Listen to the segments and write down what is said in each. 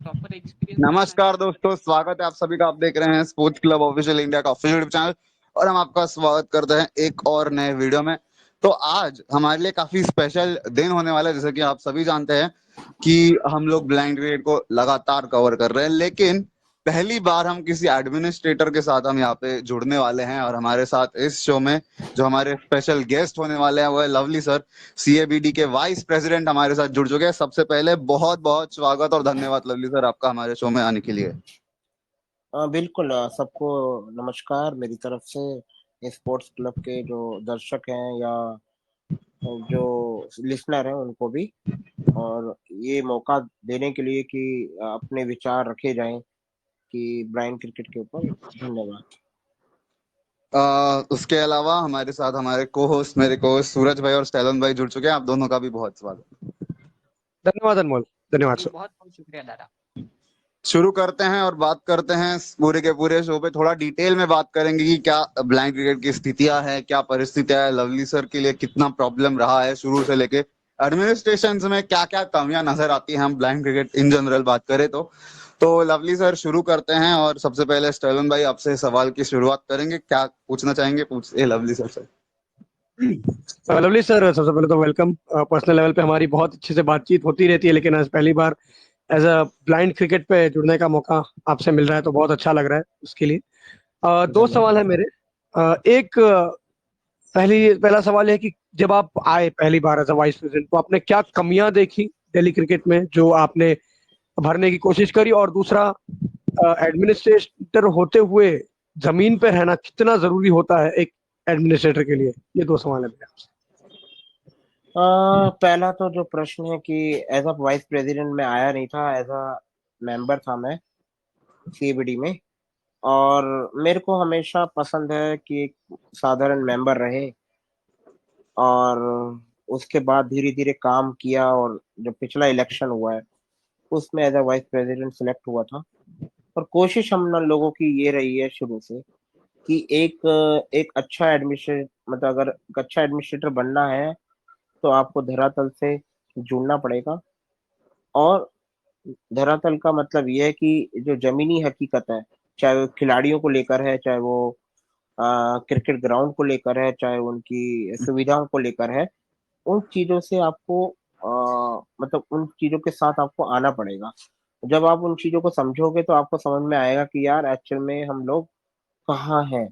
Proper experience नमस्कार दोस्तों, स्वागत है आप सभी का। आप देख रहे हैं स्पोर्ट्स क्लब ऑफिशियल इंडिया का ऑफिशियल यूट्यूब चैनल और हम आपका स्वागत करते हैं एक और नए वीडियो में। तो आज हमारे लिए काफी स्पेशल दिन होने वाला है। जैसे कि आप सभी जानते हैं कि हम लोग ब्लाइंड क्रिकेट को लगातार कवर कर रहे हैं, लेकिन पहली बार हम किसी एडमिनिस्ट्रेटर के साथ हम यहाँ पे जुड़ने वाले हैं। और हमारे साथ इस शो में जो हमारे स्पेशल गेस्ट होने वाले हैं वो है लवली सर, सीएबीडी के वाइस प्रेसिडेंट हमारे साथ जुड़ चुके हैं। सबसे पहले बहुत बहुत स्वागत और धन्यवाद लवली सर आपका हमारे शो में आने के लिए। बिल्कुल सबको नमस्कार मेरी तरफ से। स्पोर्ट्स क्लब के जो दर्शक हैं या जो लिसनर हैं उनको भी, और ये मौका देने के लिए कि अपने विचार रखे जाएं कि ब्रायन क्रिकेट के ऊपर। धन्यवाद। उसके अलावा हमारे साथ हमारे मेरे को होस्ट सूरज भाई और स्टैलन भाई जुड़ चुके हैं। आप दोनों का भी बहुत स्वागत। धन्यवाद अनमोल, धन्यवाद सर। बहुत बहुत शुक्रिया दादा। शुरू करते हैं और बात करते हैं पूरे के पूरे शो पे थोड़ा डिटेल में बात करेंगे कि क्या ब्लाइंड क्रिकेट की स्थितियां हैं, क्या परिस्थितियां है, लवली सर के लिए कितना प्रॉब्लम रहा है शुरू से लेके एडमिनिस्ट्रेशन में क्या क्या कमियां नजर आती हैं। हम ब्लाइंड क्रिकेट इन जनरल बात करें तो लवली सर शुरू करते हैं। और सबसे पहले स्टर्लन भाई आपसे सवाल की शुरुआत करेंगे, क्या पूछना चाहेंगे पूछिए लवली सर से। लवली सर, सबसे पहले तो वेलकम। पर्सनल लेवल पे हमारी बहुत अच्छे से बातचीत होती रहती है, लेकिन आज पहली बार एज अ ब्लाइंड क्रिकेट पे जुड़ने का मौका आपसे मिल रहा है तो बहुत अच्छा लग रहा है उसके लिए। दो सवाल है मेरे। एक पहला सवाल है कि जब आप आए पहली बार एज अ वाइस प्रेसिडेंट तो आपने क्या कमियां देखी दिल्ली क्रिकेट में जो आपने भरने की कोशिश करी, और दूसरा एडमिनिस्ट्रेटर होते हुए जमीन पे रहना कितना जरूरी होता है एक एडमिनिस्ट्रेटर के लिए। ये दो सवाल है मेरे आपसे। पहला तो जो प्रश्न है कि एज अ वाइस प्रेसिडेंट में आया नहीं था, एज अ मेंबर था मैं सीबीडी में। और मेरे को हमेशा पसंद है कि एक साधारण मेंबर रहे, और उसके बाद धीरे धीरे काम किया। और जो पिछला इलेक्शन हुआ है उसमें as a vice president select हुआ था। और कोशिश हम लोगों की ये रही है शुरू से कि एक अच्छा एडमिनिस्ट्रेटर, मतलब अगर एक अच्छा एडमिनिस्ट्रेटर बनना है तो आपको धरातल से जुड़ना पड़ेगा। और धरातल का मतलब ये है कि जो जमीनी हकीकत है, चाहे वो खिलाड़ियों को लेकर है, चाहे वो क्रिकेट ग्राउंड को लेकर है, चाहे उनकी सुविधाओं को लेकर है, उन चीजों से आपको मतलब उन चीजों के साथ आपको आना पड़ेगा। जब आप उन चीजों को समझोगे तो आपको समझ में आएगा कि यार एक्चुअल में हम लोग कहाँ हैं।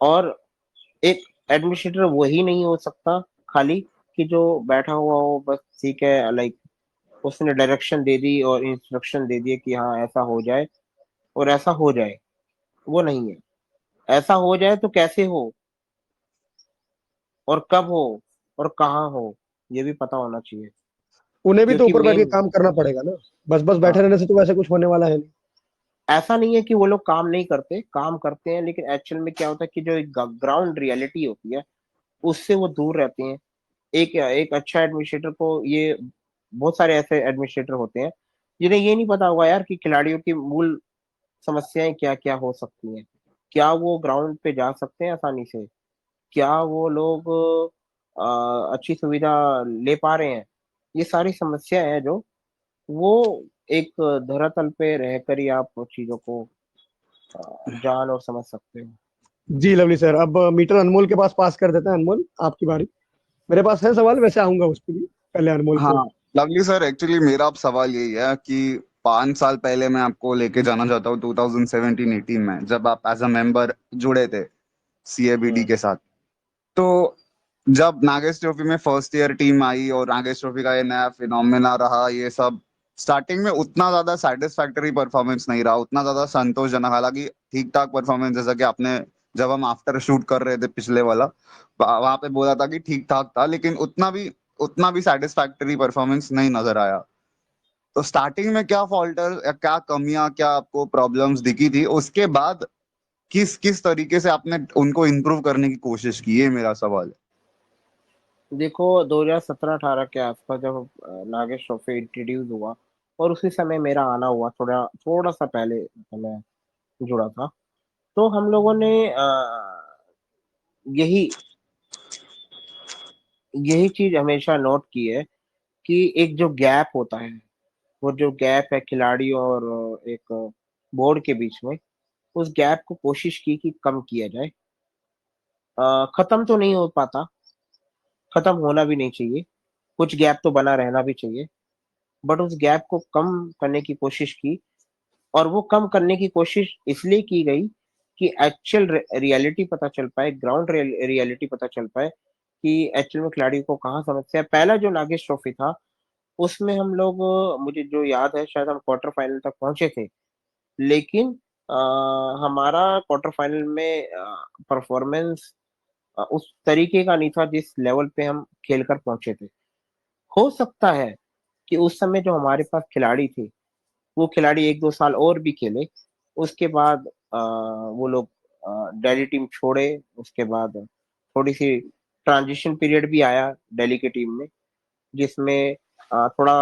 और एक एडमिनिस्ट्रेटर वही नहीं हो सकता खाली कि जो बैठा हुआ हो बस, ठीक है, लाइक उसने डायरेक्शन दे दी और इंस्ट्रक्शन दे दिए कि हाँ ऐसा हो जाए और ऐसा हो जाए। वो नहीं है। ऐसा हो जाए तो कैसे हो, और कब हो, और कहाँ हो, ये भी पता होना चाहिए। उन्हें भी तो क्योंकि ऊपर बैठ के मेन, काम करना पड़ेगा ना। बस बस बैठे हाँ, रहने से तो वैसे कुछ होने वाला है नहीं। ऐसा नहीं है कि वो लोग काम नहीं करते, काम करते हैं, लेकिन एक्चुअल में क्या होता है कि जो एक ग्राउंड रियलिटी होती है उससे वो दूर रहते हैं। एक एक अच्छा एडमिनिस्ट्रेटर को ये, बहुत सारे ऐसे एडमिनिस्ट्रेटर होते हैं जिन्हें ये नहीं पता होगा यार कि खिलाड़ियों की मूल समस्याएं क्या क्या हो सकती हैं। क्या वो ग्राउंड पे जा सकते हैं आसानी से? क्या वो लोग अच्छी सुविधा ले पा रहे हैं? ये सारी समस्या है जो वो एक धरातल पे रहकर ही आप चीजों को जान और समझ सकते हो। जी लवली सर, अब मीटर अनमोल के पास पास कर देते हैं। अनमोल, आपकी बारी। मेरे पास है सवाल, वैसे आऊंगा उस पर भी। पहले अनमोल को। हाँ लवली सर, एक्चुअली मेरा अब सवाल यही है कि 5 साल पहले मैं आपको लेके जाना चाहता हूँ 2017-18 में, जब आप एज अ मेंबर जुड़े थे सीएबीडी हम्म, के साथ। तो जब नागेश ट्रॉफी में फर्स्ट ईयर टीम आई और नागेश ट्रॉफी का ये नया फिनोमेना रहा, ये सब स्टार्टिंग में उतना ज्यादा सेटिस्फैक्टरी परफॉर्मेंस नहीं रहा, उतना ज्यादा संतोषजनक। हालांकि ठीक ठाक परफॉर्मेंस, जैसा कि आपने जब हम आफ्टर शूट कर रहे थे पिछले वाला वहां पे बोला था कि ठीक ठाक था, लेकिन उतना भी सेटिस्फैक्टरी परफॉर्मेंस नहीं नजर आया। तो स्टार्टिंग में क्या फॉल्टर या क्या कमियां, क्या आपको प्रॉब्लम्स दिखी थी, उसके बाद किस किस तरीके से आपने उनको इम्प्रूव करने की कोशिश की, ये मेरा सवाल है। देखो 2017-18 के आसपास जब नागेश ट्रॉफी इंट्रोड्यूस हुआ, और उसी समय मेरा आना हुआ, थोड़ा थोड़ा सा पहले मैं जुड़ा था। तो हम लोगों ने यही यही चीज हमेशा नोट की है कि एक जो गैप होता है वो जो गैप है खिलाड़ी और एक बोर्ड के बीच में, उस गैप को कोशिश की कि कम किया जाए। खत्म तो नहीं हो पाता, खत्म होना भी नहीं चाहिए, कुछ गैप तो बना रहना भी चाहिए, बट उस गैप को कम करने की कोशिश की। और वो कम करने की कोशिश इसलिए की गई कि एक्चुअल रियलिटी पता चल पाए, ग्राउंड रियलिटी पता चल पाए कि एक्चुअल में खिलाड़ी को कहाँ समस्या है। पहला जो नागेश ट्रॉफी था, उसमें हम लोग, मुझे जो याद है, शायद हम क्वार्टर फाइनल तक पहुंचे थे, लेकिन अ, हमारा क्वार्टर फाइनल में परफॉर्मेंस उस तरीके का नहीं था जिस लेवल पे हम खेलकर पहुंचे थे। हो सकता है कि उस समय जो हमारे पास खिलाड़ी थे, वो खिलाड़ी 1-2 साल और भी खेले, उसके बाद वो लोग दिल्ली टीम छोड़े, उसके बाद थोड़ी-सी ट्रांजिशन पीरियड भी आया दिल्ली की टीम में, जिसमें थोड़ा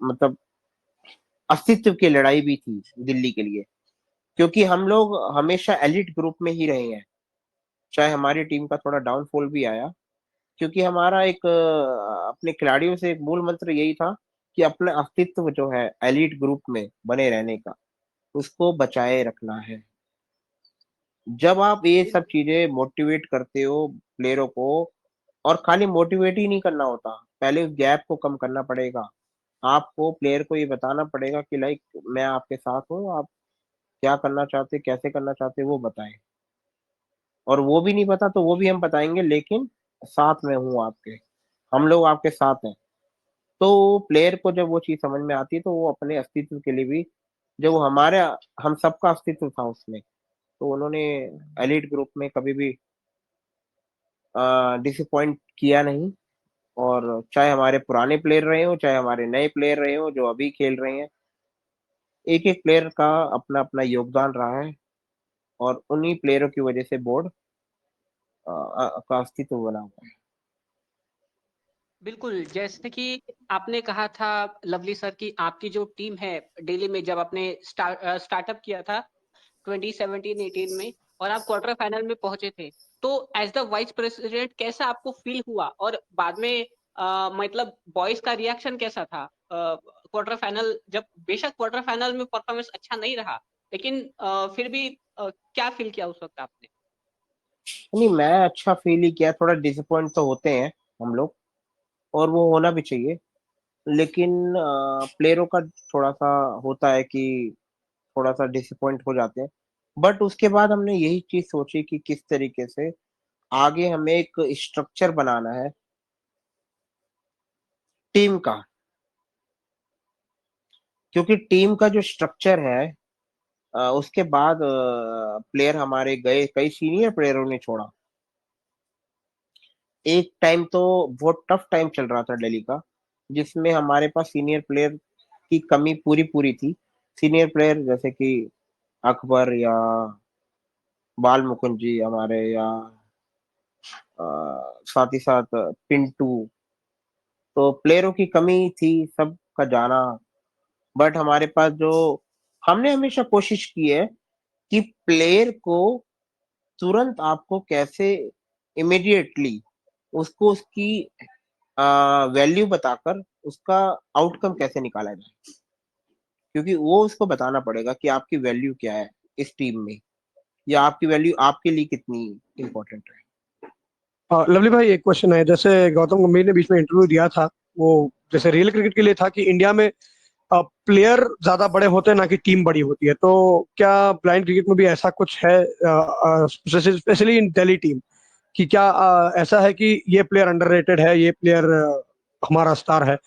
मतलब अस्तित्व की लड़ाई भी थी दिल्ली के लिए, क्योंकि हम लोग हमेशा एलीट ग्रुप में ही रहे हैं, चाहे हमारी टीम का थोड़ा डाउनफॉल भी आया, क्योंकि हमारा एक अपने खिलाड़ियों से एक मूल मंत्र यही था कि अपना अस्तित्व जो है एलीट ग्रुप में बने रहने का, उसको बचाए रखना है। जब आप ये सब चीज़ें मोटिवेट करते हो प्लेयरों को, और खाली मोटिवेट ही नहीं करना होता, पहले उस गैप को कम करना पड़ेगा। आपको प्लेयर को ये बताना पड़ेगा कि लाइक मैं आपके साथ हूँ, आप क्या करना चाहते, कैसे करना चाहते वो बताएँ। और वो भी नहीं पता तो वो भी हम बताएँगे, लेकिन साथ में हूँ आपके, हम लोग आपके साथ हैं। तो प्लेयर को जब वो चीज़ समझ में आती है तो वो अपने अस्तित्व के लिए भी, जो वो हमारे हम सबका अस्तित्व था उसमें, तो उन्होंने एलीट ग्रुप में कभी भी डिसअपॉइंट किया नहीं। और चाहे हमारे पुराने प्लेयर रहे हों, चाहे हमारे नए प्लेयर रहे हों, जो अभी खेल रहे हैं, एक-एक प्लेयर का अपना-अपना योगदान रहा है, और उन्हीं प्लेयरों की वजह से बोर्ड का अस्तित्व बना हुआ है। बिल्कुल, जैसे कि आपने कहा था लवली सर कि आपकी जो टीम है दिल्ली में जब आपने स्टार्टअप किया था 2017-18 में और आप क्वार्टर फाइनल में पहुंचे थे, तो एज द वाइस प्रेसिडेंट कैसा आपको फील हुआ और बाद में मतलब बॉयज का रिएक्शन कैसा था? क्वार्टर फाइनल जब बेशक क्वार्टर फाइनल में परफॉर्मेंस अच्छा नहीं रहा, लेकिन फिर भी क्या फील किया उस वक्त आपने? नहीं, मैं अच्छा फ़ील ही किया, थोड़ा डिसअपॉइंट तो होते हैं हम लोग, और वो होना भी चाहिए। लेकिन प्लेयरों का थोड़ा-सा होता है कि थोड़ा-सा डिसअपॉइंट हो जाते हैं। बट उसके बाद हमने यही चीज़ सोची कि किस तरीके से आगे हमें एक स्ट्रक्चर बनाना है टीम का, क्योंकि टीम का जो स्ट्रक्चर है, उसके बाद प्लेयर हमारे गए, कई सीनियर प्लेयरों ने छोड़ा। एक टाइम तो बहुत टफ टाइम चल रहा था दिल्ली का, जिसमें हमारे पास सीनियर प्लेयर की कमी पूरी-पूरी थी। सीनियर प्लेयर जैसे कि अकबर या बाल मुकुंद जी हमारे, या साथ ही साथ पिंटू, तो प्लेयरों की कमी थी, सबका जाना। बट हमारे पास जो, हमने हमेशा कोशिश की है कि प्लेयर को तुरंत आपको कैसे इमीडिएटली उसको उसकी वैल्यू बताकर उसका आउटकम कैसे निकाला जाए, क्योंकि वो उसको बताना पड़ेगा कि आपकी वैल्यू क्या है इस टीम में, या आपकी वैल्यू आपके लिए कितनी इम्पोर्टेंट है। लवली भाई, एक क्वेश्चन है। जैसे गौतम गंभीर ने बीच में इंटरव्यू दिया था, वो जैसे रियल क्रिकेट के लिए था कि इंडिया में प्लेयर ज्यादा बड़े होते हैं ना कि टीम बड़ी होती है, तो क्या ब्लाइंड क्रिकेट में भी ऐसा कुछ है, स्पेशली इन दिल्ली टीम, कि क्या ऐसा है कि ये प्लेयर अंडररेटेड है, ये प्लेयर हमारा स्टार है?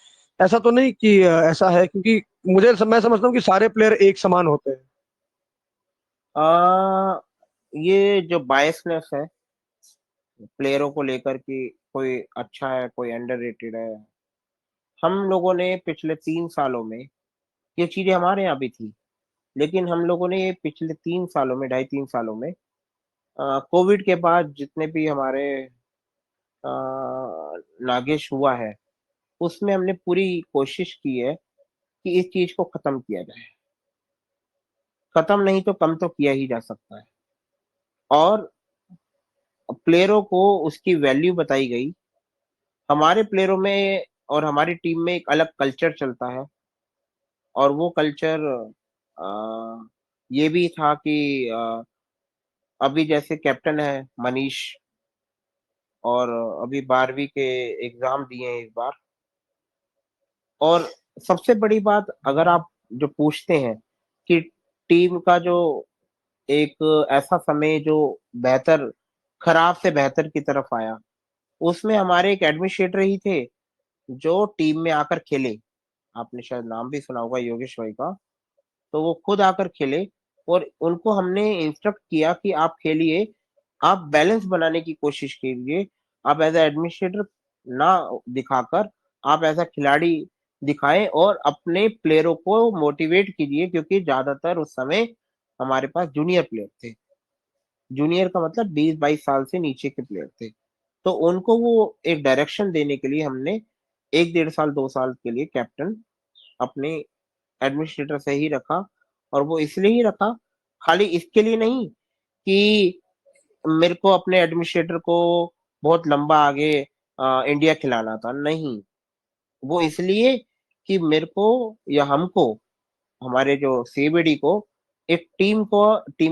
ऐसा तो नहीं कि ऐसा है, क्योंकि मैं समझता हूँ कि सारे प्लेयर एक समान होते हैं। आ, ये जो बायसनेस है प्लेयरों को लेकर कि कोई अच्छा है, कोई अंडररेटेड है, हम लोगों ने पिछले 3 सालों में, ये चीजें हमारे यहाँ भी थी, लेकिन हम लोगों ने ये पिछले 3 सालों में, 2.5-3 सालों में, कोविड के बाद जितने भी हमारे अ, नागेश हुआ है, उसमें हमने पूरी कोशिश की है कि इस चीज को खत्म किया जाए। खत्म नहीं तो कम तो किया ही जा सकता है, और प्लेयरों को उसकी वैल्यू बताई गई। हमारे प्लेयरों में और हमारी टीम में एक अलग कल्चर चलता है, और वो कल्चर ये भी था कि अभी जैसे कैप्टन है मनीष, और अभी 12वीं के एग्जाम दिए हैं इस बार। और सबसे बड़ी बात, अगर आप जो पूछते हैं कि टीम का जो एक ऐसा समय जो बेहतर, खराब से बेहतर की तरफ आया, उसमें हमारे एक एडमिनिस्ट्रेटर ही थे जो टीम में आकर खेले। आपने शायद नाम भी सुना होगा योगेश भाई का। तो वो खुद आकर खेले और उनको हमने इंस्ट्रक्ट किया कि आप खेलिए, आप बैलेंस बनाने की कोशिश कीजिए, आप एज एडमिनिस्ट्रेटर ना दिखाकर आप एज खिलाड़ी दिखाएं और अपने प्लेयरों को मोटिवेट कीजिए, क्योंकि ज्यादातर उस समय हमारे पास जूनियर प्लेयर थे। जूनियर का मतलब 20-22 साल से नीचे के प्लेयर थे। तो उनको वो एक डायरेक्शन देने के लिए हमने 1 डेढ़ साल 2 साल के लिए कैप्टन अपने एडमिनिस्ट्रेटर से ही रखा। और वो इसलिए ही रखा, खाली इसके लिए नहीं कि मेरे को अपने एडमिनिस्ट्रेटर को बहुत लंबा आगे इंडिया खिलाना था, नहीं। वो इसलिए कि मेरे को या हमको, हमारे जो सीबीडी को, एक टीम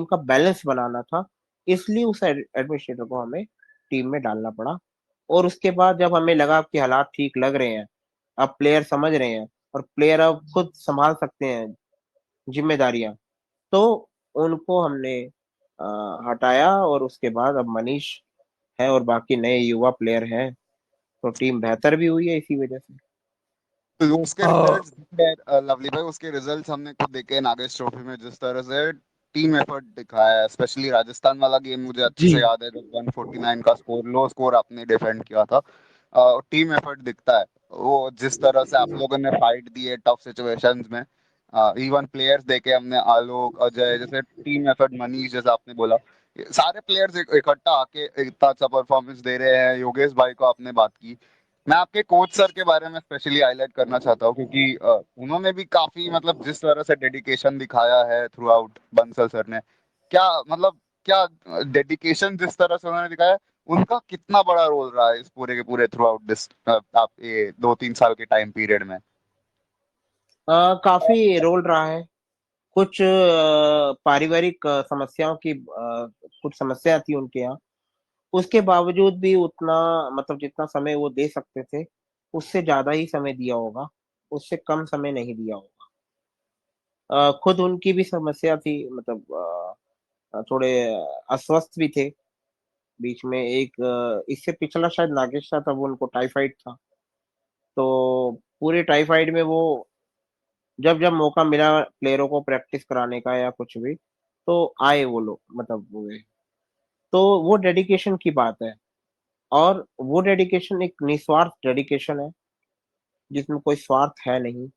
का बैलेंस बनाना था। इसलिए उस एडमिनिस्ट्रेटर को हमें टीम में डालना पड़ा। और उसके बाद जब हमें लगा कि हालात ठीक लग रहे हैं, अब प्लेयर समझ रहे हैं और प्लेयर अब खुद संभाल सकते हैं जिम्मेदारियां, तो उनको हमने हटाया। और उसके बाद अब मनीष है और बाकी नए युवा प्लेयर हैं, तो टीम बेहतर भी हुई है इसी वजह से। तो उसके अ, रिजल्ट्स लवली भाई, उसके रिजल्ट्स हमने खुद देखे नागेश ट्रॉफी में, जिस तरह से टीम एफर्ट दिखाया है। स्पेशली राजस्थान वाला गेम मुझे अच्छे जी से याद है, जब 149 का स्कोर, लो स्कोर आपने डिफेंड किया था। टीम एफर्ट दिखता है, वो जिस तरह से आप लोगों ने फाइट दी है टफ सिचुएशंस में। इवन प्लेयर्स देखे हमने, आलोक, अजय, जैसे टीम एफर्ट, मनीष जैसे आपने बोला, ये सारे प्लेयर्स इकट्ठा आके इतना अच्छा परफॉर्मेंस दे रहे हैं। योगेश भाई को आपने बात की, मैं आपके कोच सर के बारे में स्पेशली हाईलाइट करना चाहता हूँ, क्योंकि उन्होंने भी काफी, मतलब जिस तरह से डेडिकेशन दिखाया है थ्रू आउट, बंसल सर ने, क्या मतलब, क्या डेडिकेशन जिस तरह से उन्होंने दिखाया है, उनका कितना बड़ा रोल रहा है इस पूरे के पूरे थ्रू आउट दिस, आप ये 2-3 साल के टाइम पीरियड में। काफी रोल रहा है। कुछ पारिवारिक समस्याओं की कुछ समस्या थी उनके यहाँ, उसके बावजूद भी उतना, मतलब जितना समय वो दे सकते थे उससे ज्यादा ही समय दिया होगा, उससे कम समय नहीं दिया होगा। खुद उनकी भी समस्या थी, मतलब थोड़े अस्वस्थ भी थे बीच में। एक इससे पिछला शायद नागेश था, तब उनको टाइफाइड था। तो पूरे टाइफाइड में वो, जब जब मौका मिला प्लेयरों को प्रैक्टिस कराने का या कुछ भी, तो आए वो लोग, मतलब वो, तो वो डेडिकेशन की बात है। और वो डेडिकेशन एक निस्वार्थ डेडिकेशन है, जिसमें कोई स्वार्थ है नहीं।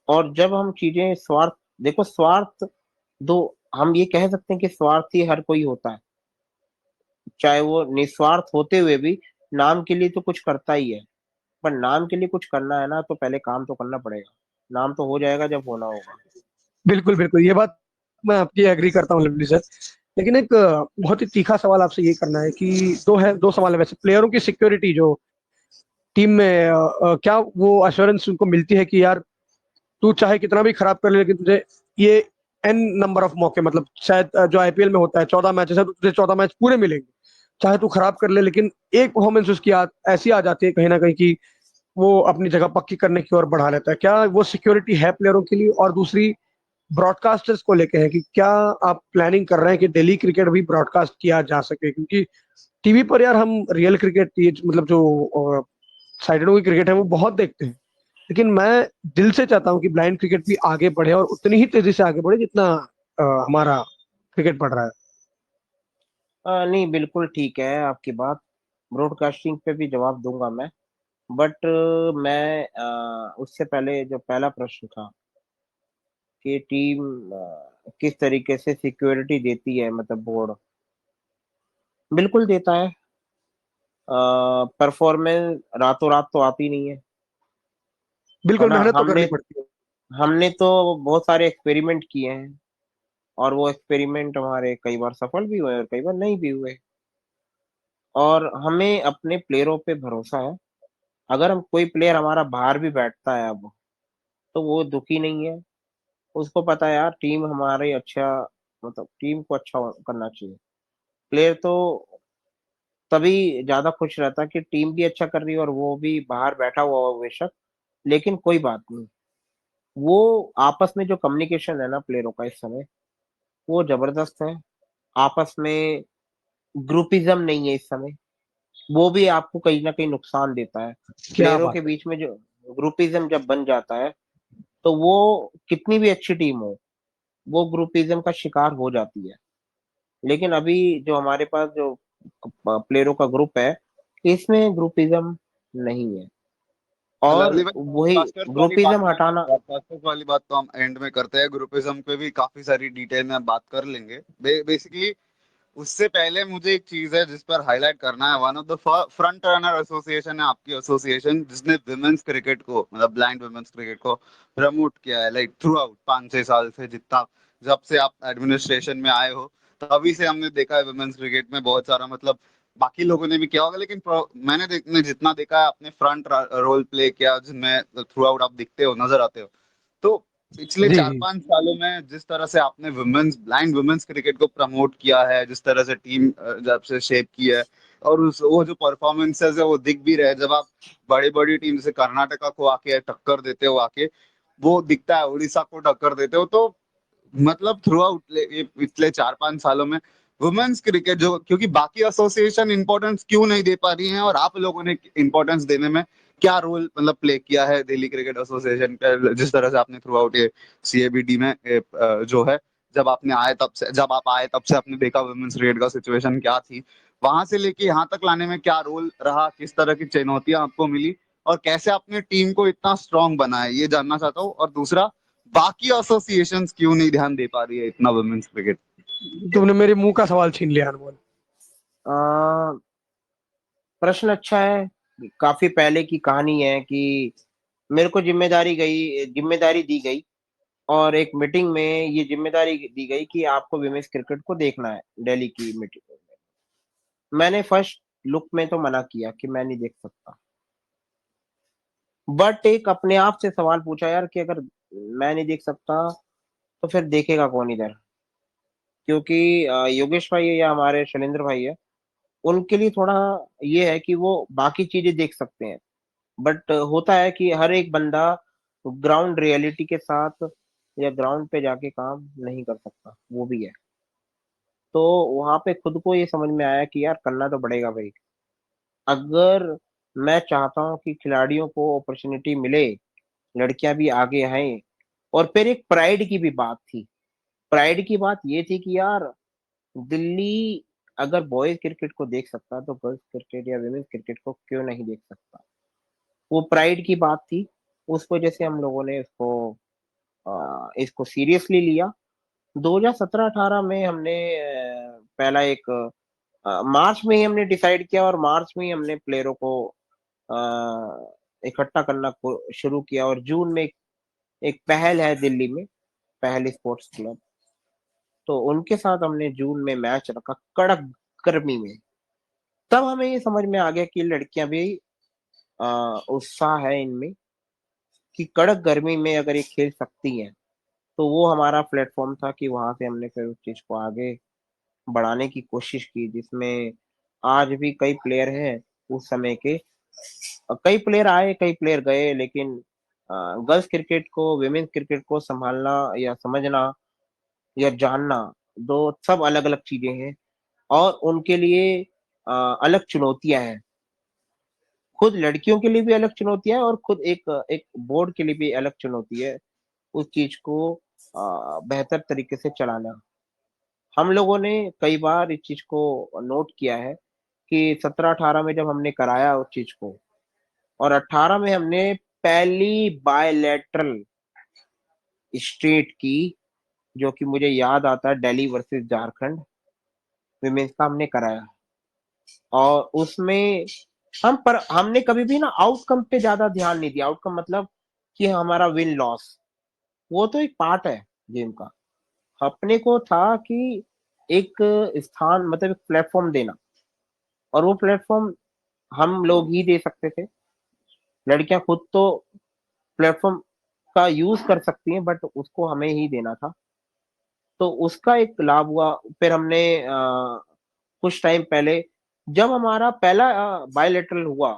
और जब हम चीजें स्वार्थ, देखो स्वार्थ दो, हम ये कह सकते हैं कि स्वार्थी हर कोई होता है, चाहे वो निस्वार्थ होते हुए भी नाम के लिए तो कुछ करता ही है। पर नाम के लिए कुछ करना है ना, तो पहले काम तो करना पड़ेगा। नाम तो हो जाएगा जब होना होगा। बिल्कुल बिल्कुल, ये बात मैं आपकी एग्री करता हूँ लवली सर। लेकिन एक बहुत ही तीखा सवाल आपसे ये करना है कि दो सवाल है वैसे। प्लेयरों की सिक्योरिटी जो टीम में क्या वो अश्योरेंस उनको मिलती है कि यार तू चाहे कितना भी खराब कर ले, लेकिन तुझे ये एन नंबर ऑफ मौके, मतलब शायद जो आईपीएल में होता है 14 मैचेस है तो तुझे 14 मैच पूरे मिलेंगे, चाहे तू खराब कर ले, लेकिन एक परफॉर्मेंस उसकी ऐसी आ जाती है कहीं ना कहीं कि वो अपनी जगह पक्की करने की ओर बढ़ा लेता है। क्या वो सिक्योरिटी है प्लेयरों के लिए? और दूसरी ब्रॉडकास्टर्स को लेके है कि क्या आप प्लानिंग कर रहे हैं कि दिल्ली क्रिकेट भी ब्रॉडकास्ट किया जा सके? क्योंकि टीवी पर यार हम रियल क्रिकेट, ये मतलब जो साइडेड हुई क्रिकेट है वो बहुत देखते हैं, लेकिन मैं दिल से चाहता हूँ कि ब्लाइंड क्रिकेट भी आगे बढ़े और उतनी ही तेजी से आगे बढ़े जितना हमारा क्रिकेट बढ़ रहा है। नहीं, बिल्कुल ठीक है आपकी बात। ब्रॉडकास्टिंग पे भी जवाब दूंगा मैं। बट मैं उससे पहले जो पहला प्रश्न था कि टीम किस तरीके से सिक्योरिटी देती है, मतलब बोर्ड बिल्कुल देता है। परफॉर्मेंस रातों रात तो आती नहीं है बिल्कुल, ना। मेहनत तो हमने करनी पड़ती है। हमने तो बहुत सारे एक्सपेरिमेंट किए हैं, और वो एक्सपेरिमेंट हमारे कई बार सफल भी हुए और कई बार नहीं भी हुए। और हमें अपने प्लेयरों पे भरोसा है। अगर हम कोई प्लेयर हमारा बाहर भी बैठता है अब, तो वो दुखी नहीं है। उसको पता है यार टीम हमारे अच्छा, मतलब टीम को अच्छा करना चाहिए। प्लेयर तो तभी ज़्यादा खुश रहता है कि टीम भी अच्छा कर रही है और वो भी बाहर बैठा हुआ हो बेशक, लेकिन कोई बात नहीं। वो आपस में जो कम्युनिकेशन है ना प्लेयरों का इस समय, वो ज़बरदस्त है। आपस में ग्रुपिज़्म नहीं है इस समय, वो भी आपको कहीं न कहीं नुकसान देता है। क्या प्लेयरों बात के है। बीच में जो ग्रुपिज़्म जब बन जाता है, तो वो कितनी भी अच्छी टीम हो, वो ग्रुपिज़्म का शिकार हो जाती है। लेकिन अभी जो हमारे पास जो प्लेयरों का ग्रुप है, इसमें ग्रुपिज़्म नहीं है और लवली भाई, वही ब्रॉडकास्टर्स वाली बात ग्रुपिज़्म तो हटाना। ब्रॉडकास्टर्स वाली बात तो हम एंड में करते हैं। ग्रुपिज्म पे भी काफी सारी डिटेल में बात कर लेंगे। बेसिकली उससे पहले मुझे एक चीज है जिस पर हाईलाइट करना है। One of the front runner association है आपकी एसोसिएशन, जिसने विमेंस क्रिकेट को, मतलब ब्लाइंड विमेंस क्रिकेट को प्रमोट किया है लाइक थ्रू आउट 5-6 साल से, जितना जब से आप एडमिनिस्ट्रेशन में आए हो तभी से हमने देखा है विमेंस क्रिकेट में बहुत सारा, मतलब बाकी लोगों ने भी किया होगा लेकिन मैंने जितना देखा है आपने फ्रंट रोल प्ले किया, जिसमें थ्रू आउट आप दिखते हो, नजर आते हो। तो पिछले जी चार जी। पांच सालों में जिस तरह से आपने वुमेन्स, ब्लाइंड वुमेन्स क्रिकेट को प्रमोट किया है, जिस तरह से टीम जब से शेप की है, और वो जो परफॉर्मेंसेस है वो दिख भी रहे हैं। जब आप बड़ी बड़ी टीम जैसे कर्नाटका को आके टक्कर देते हो, आके वो दिखता है, उड़ीसा को टक्कर देते हो, तो मतलब थ्रू आउट ये पिछले 4-5 सालों में वुमेन्स क्रिकेट जो, क्योंकि बाकी एसोसिएशन इंपॉर्टेंस क्यों नहीं दे पा रही हैं और आप लोगों ने इंपॉर्टेंस देने में क्या रोल मतलब प्ले किया है दिल्ली क्रिकेट एसोसिएशन का, जिस तरह से आपने थ्रू आउट ये सीएबीडी में जो है, जब आप आए तब से आपने देखा वुमेन्स क्रिकेट का सिचुएशन क्या थी, वहां से लेके यहाँ तक लाने में क्या रोल रहा, किस तरह की चुनौतियां आपको मिली और कैसे आपने टीम को इतना स्ट्रांग बनाया, ये जानना चाहता हूँ। और दूसरा, बाकी एसोसिएशंस क्यों नहीं ध्यान दे पा रही है इतना वुमेन्स क्रिकेट। तुमने मेरे मुंह का सवाल छीन लिया अनमोल। अ, प्रश्न अच्छा है। काफ़ी पहले की कहानी है कि मेरे को ज़िम्मेदारी दी गई और एक मीटिंग में ये ज़िम्मेदारी दी गई कि आपको विमेंस क्रिकेट को देखना है, दिल्ली की मीटिंग में। मैंने फर्स्ट लुक में तो मना किया कि मैं नहीं देख सकता। बट एक अपने आप से सवाल पूछा यार कि अगर मैं नहीं देख सकता, तो फिर देखेगा कौन इधर? क्योंकि योगेश भाई है या हमारे शैलेंद्र भाई है, उनके लिए थोड़ा ये है कि वो बाकी चीज़ें देख सकते हैं। बट होता है कि हर एक बंदा ग्राउंड रियलिटी के साथ या ग्राउंड पे जाके काम नहीं कर सकता, वो भी है। तो वहाँ पे खुद को ये समझ में आया कि यार करना तो पड़ेगा भाई। अगर मैं चाहता हूँ कि खिलाड़ियों को अपॉर्च्युनिटी मिले, लड़कियाँ भी आगे आएँ। और फिर एक प्राइड की भी बात थी। प्राइड की बात ये थी कि यार दिल्ली अगर बॉयज़ क्रिकेट को देख सकता है, तो गर्ल्स क्रिकेट या वुमेन्स क्रिकेट को क्यों नहीं देख सकता? वो प्राइड की बात थी। उस वजह से हम लोगों ने इसको सीरियसली लिया। 2017-18 में हमने पहला एक मार्च में ही हमने डिसाइड किया और मार्च में ही हमने प्लेयरों को इकट्ठा करना को शुरू किया और जून में एक पहल है दिल्ली में, पहल स्पोर्ट्स क्लब, तो उनके साथ हमने जून में मैच रखा कड़क गर्मी में। तब हमें ये समझ में आ गया कि लड़कियां भी अ, उत्साह है इनमें कि कड़क गर्मी में अगर ये खेल सकती हैं, तो वो हमारा प्लेटफ़ॉर्म था कि वहाँ से हमने फिर उस चीज़ को आगे बढ़ाने की कोशिश की, जिसमें आज भी कई प्लेयर हैं उस समय के। कई प्लेयर आए, कई प्लेयर गए, लेकिन गर्ल्स क्रिकेट को, वुमेन्स क्रिकेट को सँभालना या समझना या जानना, 2 सब अलग-अलग चीज़ें हैं और उनके लिए अ, अलग चुनौतियाँ हैं। खुद लड़कियों के लिए भी अलग चुनौतियाँ हैं और खुद एक बोर्ड के लिए भी अलग चुनौती है, उस चीज़ को बेहतर तरीके से चलाना। हम लोगों ने कई बार इस चीज़ को नोट किया है कि 17-18 में जब हमने कराया उस चीज़ को और 18 में हमने पहली बायलैटरल स्टेट की, जो कि मुझे याद आता है दिल्ली वर्सेस झारखंड, विमेंस का हमने कराया और उसमें हमने कभी भी ना आउटकम पे ज़्यादा ध्यान नहीं दिया। आउटकम मतलब कि हमारा विन लॉस, वो तो एक पार्ट है गेम का। अपने को था कि एक स्थान, मतलब एक प्लेटफ़ॉर्म देना और वो प्लेटफ़ॉर्म हम लोग ही दे सकते थे। लड़कियाँ खुद तो प्लेटफ़ॉर्म का यूज कर सकती हैं, बट उसको हमें ही देना था, तो उसका एक लाभ हुआ। फिर हमने कुछ टाइम पहले जब हमारा पहला बायलैटरल हुआ,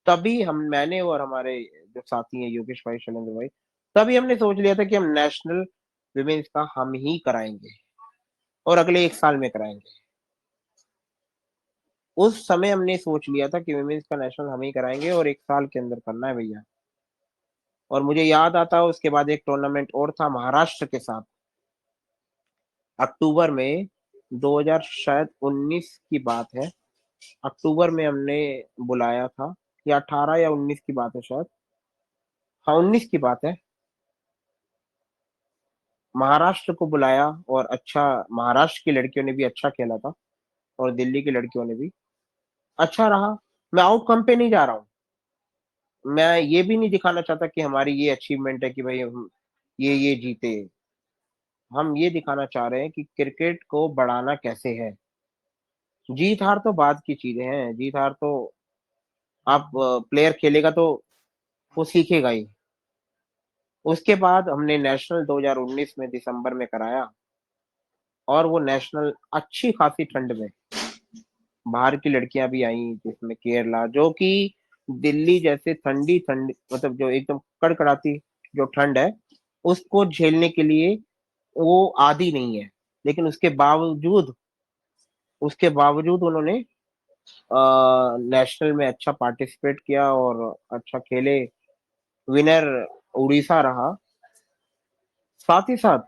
तभी हम मैंने और हमारे जो साथी हैं योगेश भाई, शैलेंद्र भाई, तभी हमने सोच लिया था कि हम नेशनल विमेंस का हम ही कराएंगे और अगले 1 साल में कराएंगे। उस समय हमने सोच लिया था कि विमेंस का नेशनल हम ही कराएंगे और 1 साल के अंदर करना है भैया। और मुझे याद आता है उसके बाद एक टूर्नामेंट और था महाराष्ट्र के साथ, अक्टूबर में 2000 शायद 19 की बात है, अक्टूबर में हमने बुलाया था, या 18 या 19 की बात है शायद, हाँ 19 की बात है। महाराष्ट्र को बुलाया और अच्छा, महाराष्ट्र की लड़कियों ने भी अच्छा खेला था और दिल्ली की लड़कियों ने भी अच्छा रहा। मैं आउटकम पे नहीं जा रहा हूँ, मैं ये भी नहीं दिखाना चाहता कि हमारी ये अचीवमेंट है कि भाई हम ये जीते। हम ये दिखाना चाह रहे हैं कि क्रिकेट को बढ़ाना कैसे है। जीत हार तो बाद की चीजें हैं, जीत हार तो आप प्लेयर खेलेगा तो वो सीखेगा ही। उसके बाद हमने नेशनल 2019 में दिसंबर में कराया और वो नेशनल अच्छी खासी ठंड में, बाहर की लड़कियां भी आई जिसमें केरला, जो कि दिल्ली जैसे ठंडी ठंडी मतलब जो एकदम कड़कड़ाती जो ठंड है उसको झेलने के लिए वो आदी नहीं है, लेकिन उसके बावजूद उन्होंने नेशनल में अच्छा पार्टिसिपेट किया और अच्छा खेले। विनर उड़ीसा रहा। साथ ही साथ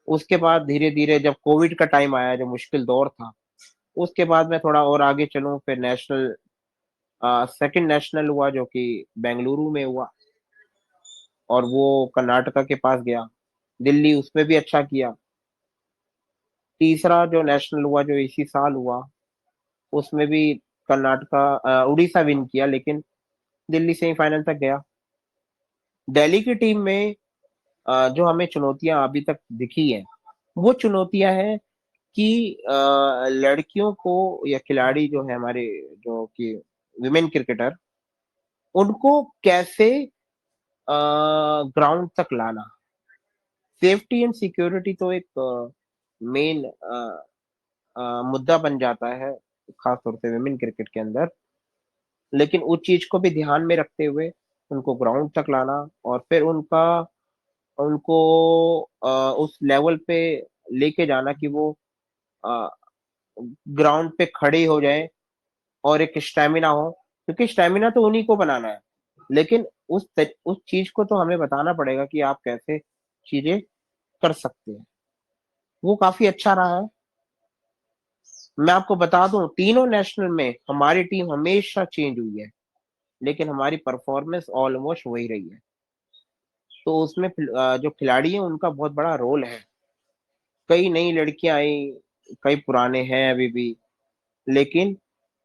उसके बाद धीरे धीरे जब कोविड का टाइम आया, जो मुश्किल दौर था, उसके बाद मैं थोड़ा और आगे चलूं, फिर नेशनल सेकंड नेशनल हुआ जो कि बेंगलुरु में हुआ और वो कर्नाटका के पास गया। दिल्ली उसमें भी अच्छा किया। तीसरा जो नेशनल हुआ जो इसी साल हुआ, उसमें भी उड़ीसा विन किया, लेकिन दिल्ली सेमीफाइनल तक गया। दिल्ली की टीम में जो हमें चुनौतियां अभी तक दिखी हैं, वो चुनौतियां हैं कि लड़कियों को या खिलाड़ी जो है हमारे, जो कि विमेन क्रिकेटर, उनको कैसे ग्राउंड तक लाना। सेफ्टी एंड सिक्योरिटी तो एक मेन मुद्दा बन जाता है, खास तौर से विमेन क्रिकेट के अंदर, लेकिन उस चीज को भी ध्यान में रखते हुए उनको ग्राउंड तक लाना और फिर उनको उस लेवल पे लेके जाना कि वो ग्राउंड पे खड़े हो जाए और एक स्टेमिना हो, क्योंकि स्टेमिना तो उन्हीं को बनाना है, लेकिन उस चीज को तो हमें बताना पड़ेगा कि आप कैसे चीजें कर सकते हैं। वो काफी अच्छा रहा है। मैं आपको बता दूं, तीनों नेशनल में हमारी टीम हमेशा चेंज हुई है, लेकिन हमारी परफॉर्मेंस ऑलमोस्ट वही रही है। तो उसमें जो खिलाड़ी हैं उनका बहुत बड़ा रोल है। कई नई लड़कियां आई, कई पुराने हैं अभी भी, लेकिन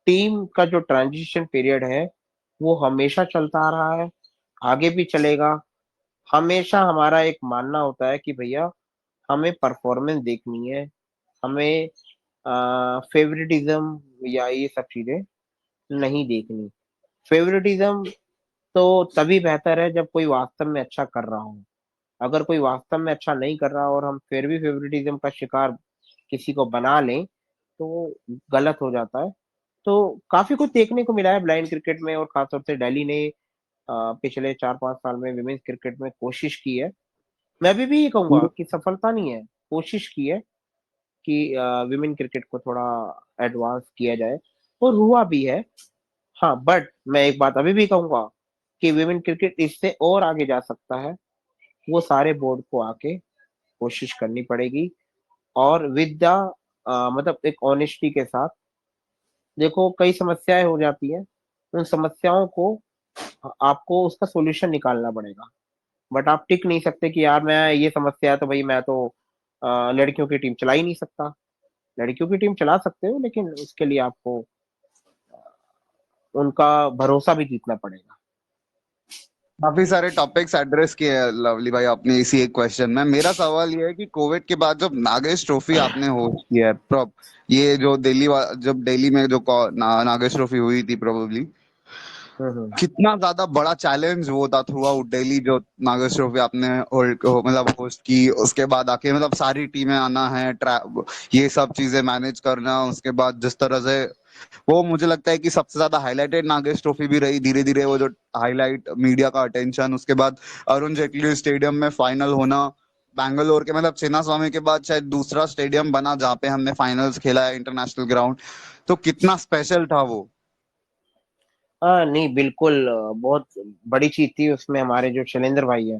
टीम का जो ट्रांजिशन पीरियड है वो हमेशा चलता आ रहा है, आगे भी चलेगा। हमेशा हमारा एक मानना होता है कि भैया हमें परफॉर्मेंस देखनी है, हमें फेवरेटिज्म या ये सब चीजें नहीं देखनी। फेवरेटिज्म तो तभी बेहतर है जब कोई वास्तव में अच्छा कर रहा हो। अगर कोई वास्तव में अच्छा नहीं कर रहा और हम फिर भी फेवरेटिज्म का शिकार किसी को बना लें तो वो गलत हो जाता है। तो काफी कुछ देखने को मिला है ब्लाइंड क्रिकेट में, और खासतौर से दिल्ली ने पिछले 4-5 साल में विमेन्स क्रिकेट में कोशिश की है। मैं भी ये कहूंगा कि सफलता नहीं है, कोशिश की है कि विमेन क्रिकेट को थोड़ा एडवांस किया जाए, और हुआ भी है। हाँ, बट मैं एक बात अभी भी कहूंगा कि विमेन क्रिकेट इससे और आगे जा सकता है। वो सारे बोर्ड को आके कोशिश करनी पड़ेगी और विद द मतलब एक ऑनेस्टी के साथ। देखो कई समस्याएं हो जाती हैं, उन समस्याओं को आपको उसका सॉल्यूशन निकालना पड़ेगा। बट आप टिक नहीं सकते कि यार मैं ये समस्या है तो भाई मैं तो लड़कियों की टीम चला ही नहीं सकता। लड़कियों की टीम चला सकते हो, लेकिन उसके लिए आपको उनका भरोसा भी जीतना पड़ेगा। काफी सारे टॉपिक्स एड्रेस किए हैं लवली भाई आपने इसी एक क्वेश्चन में। मेरा सवाल ये है कि कोविड के बाद जब नागेश ट्रॉफी आपने होस्ट किया है, ये जो जब दिल्ली में जो नागेश ट्रॉफी हुई थी प्रोबेबली, कितना ज्यादा बड़ा चैलेंज वो था थ्रू आउट दिल्ली, जो नागेश ट्रॉफी आपने मतलब होस्ट की, उसके बाद आके मतलब सारी टीमें आना है, ये सब चीजें मैनेज करना, उसके बाद जिस तरह से वो, मुझे लगता है कि सबसे ज्यादा हाईलाइटेड नागेश ट्रॉफी भी रही। धीरे धीरे वो जो हाईलाइट, मीडिया का अटेंशन, उसके बाद अरुण जेटली स्टेडियम में फाइनल होना, बैंगलोर के मतलब चिन्ना स्वामी के बाद शायद दूसरा स्टेडियम बना जहाँ पे हमने फाइनल्स खेला है, इंटरनेशनल ग्राउंड, तो कितना स्पेशल था वो। हाँ नहीं बिल्कुल, बहुत बड़ी चीज थी उसमें। हमारे जो शैलेंद्र भाई है,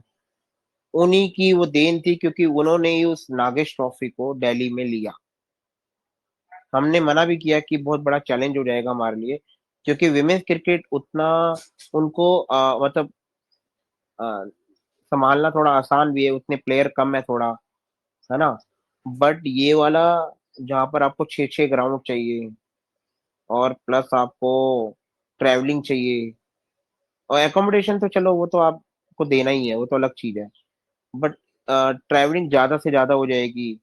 उन्हीं की वो देन थी, क्योंकि उन्होंने ही उस नागेश ट्रॉफी को दिल्ली में लिया। हमने मना भी किया कि बहुत बड़ा चैलेंज हो जाएगा हमारे लिए, क्योंकि विमेन्स क्रिकेट उतना उनको मतलब अ, संभालना थोड़ा आसान भी है, उतने प्लेयर कम है थोड़ा, है ना। बट ये वाला, जहाँ पर आपको 6-6 ग्राउंड चाहिए और प्लस आपको ट्रैवलिंग चाहिए, और एकोमोडेशन तो चलो वो तो आपको देना ही है, वो तो अलग चीज है। बट ट्रैवलिंग ज्यादा से ज्यादा हो जाएगी।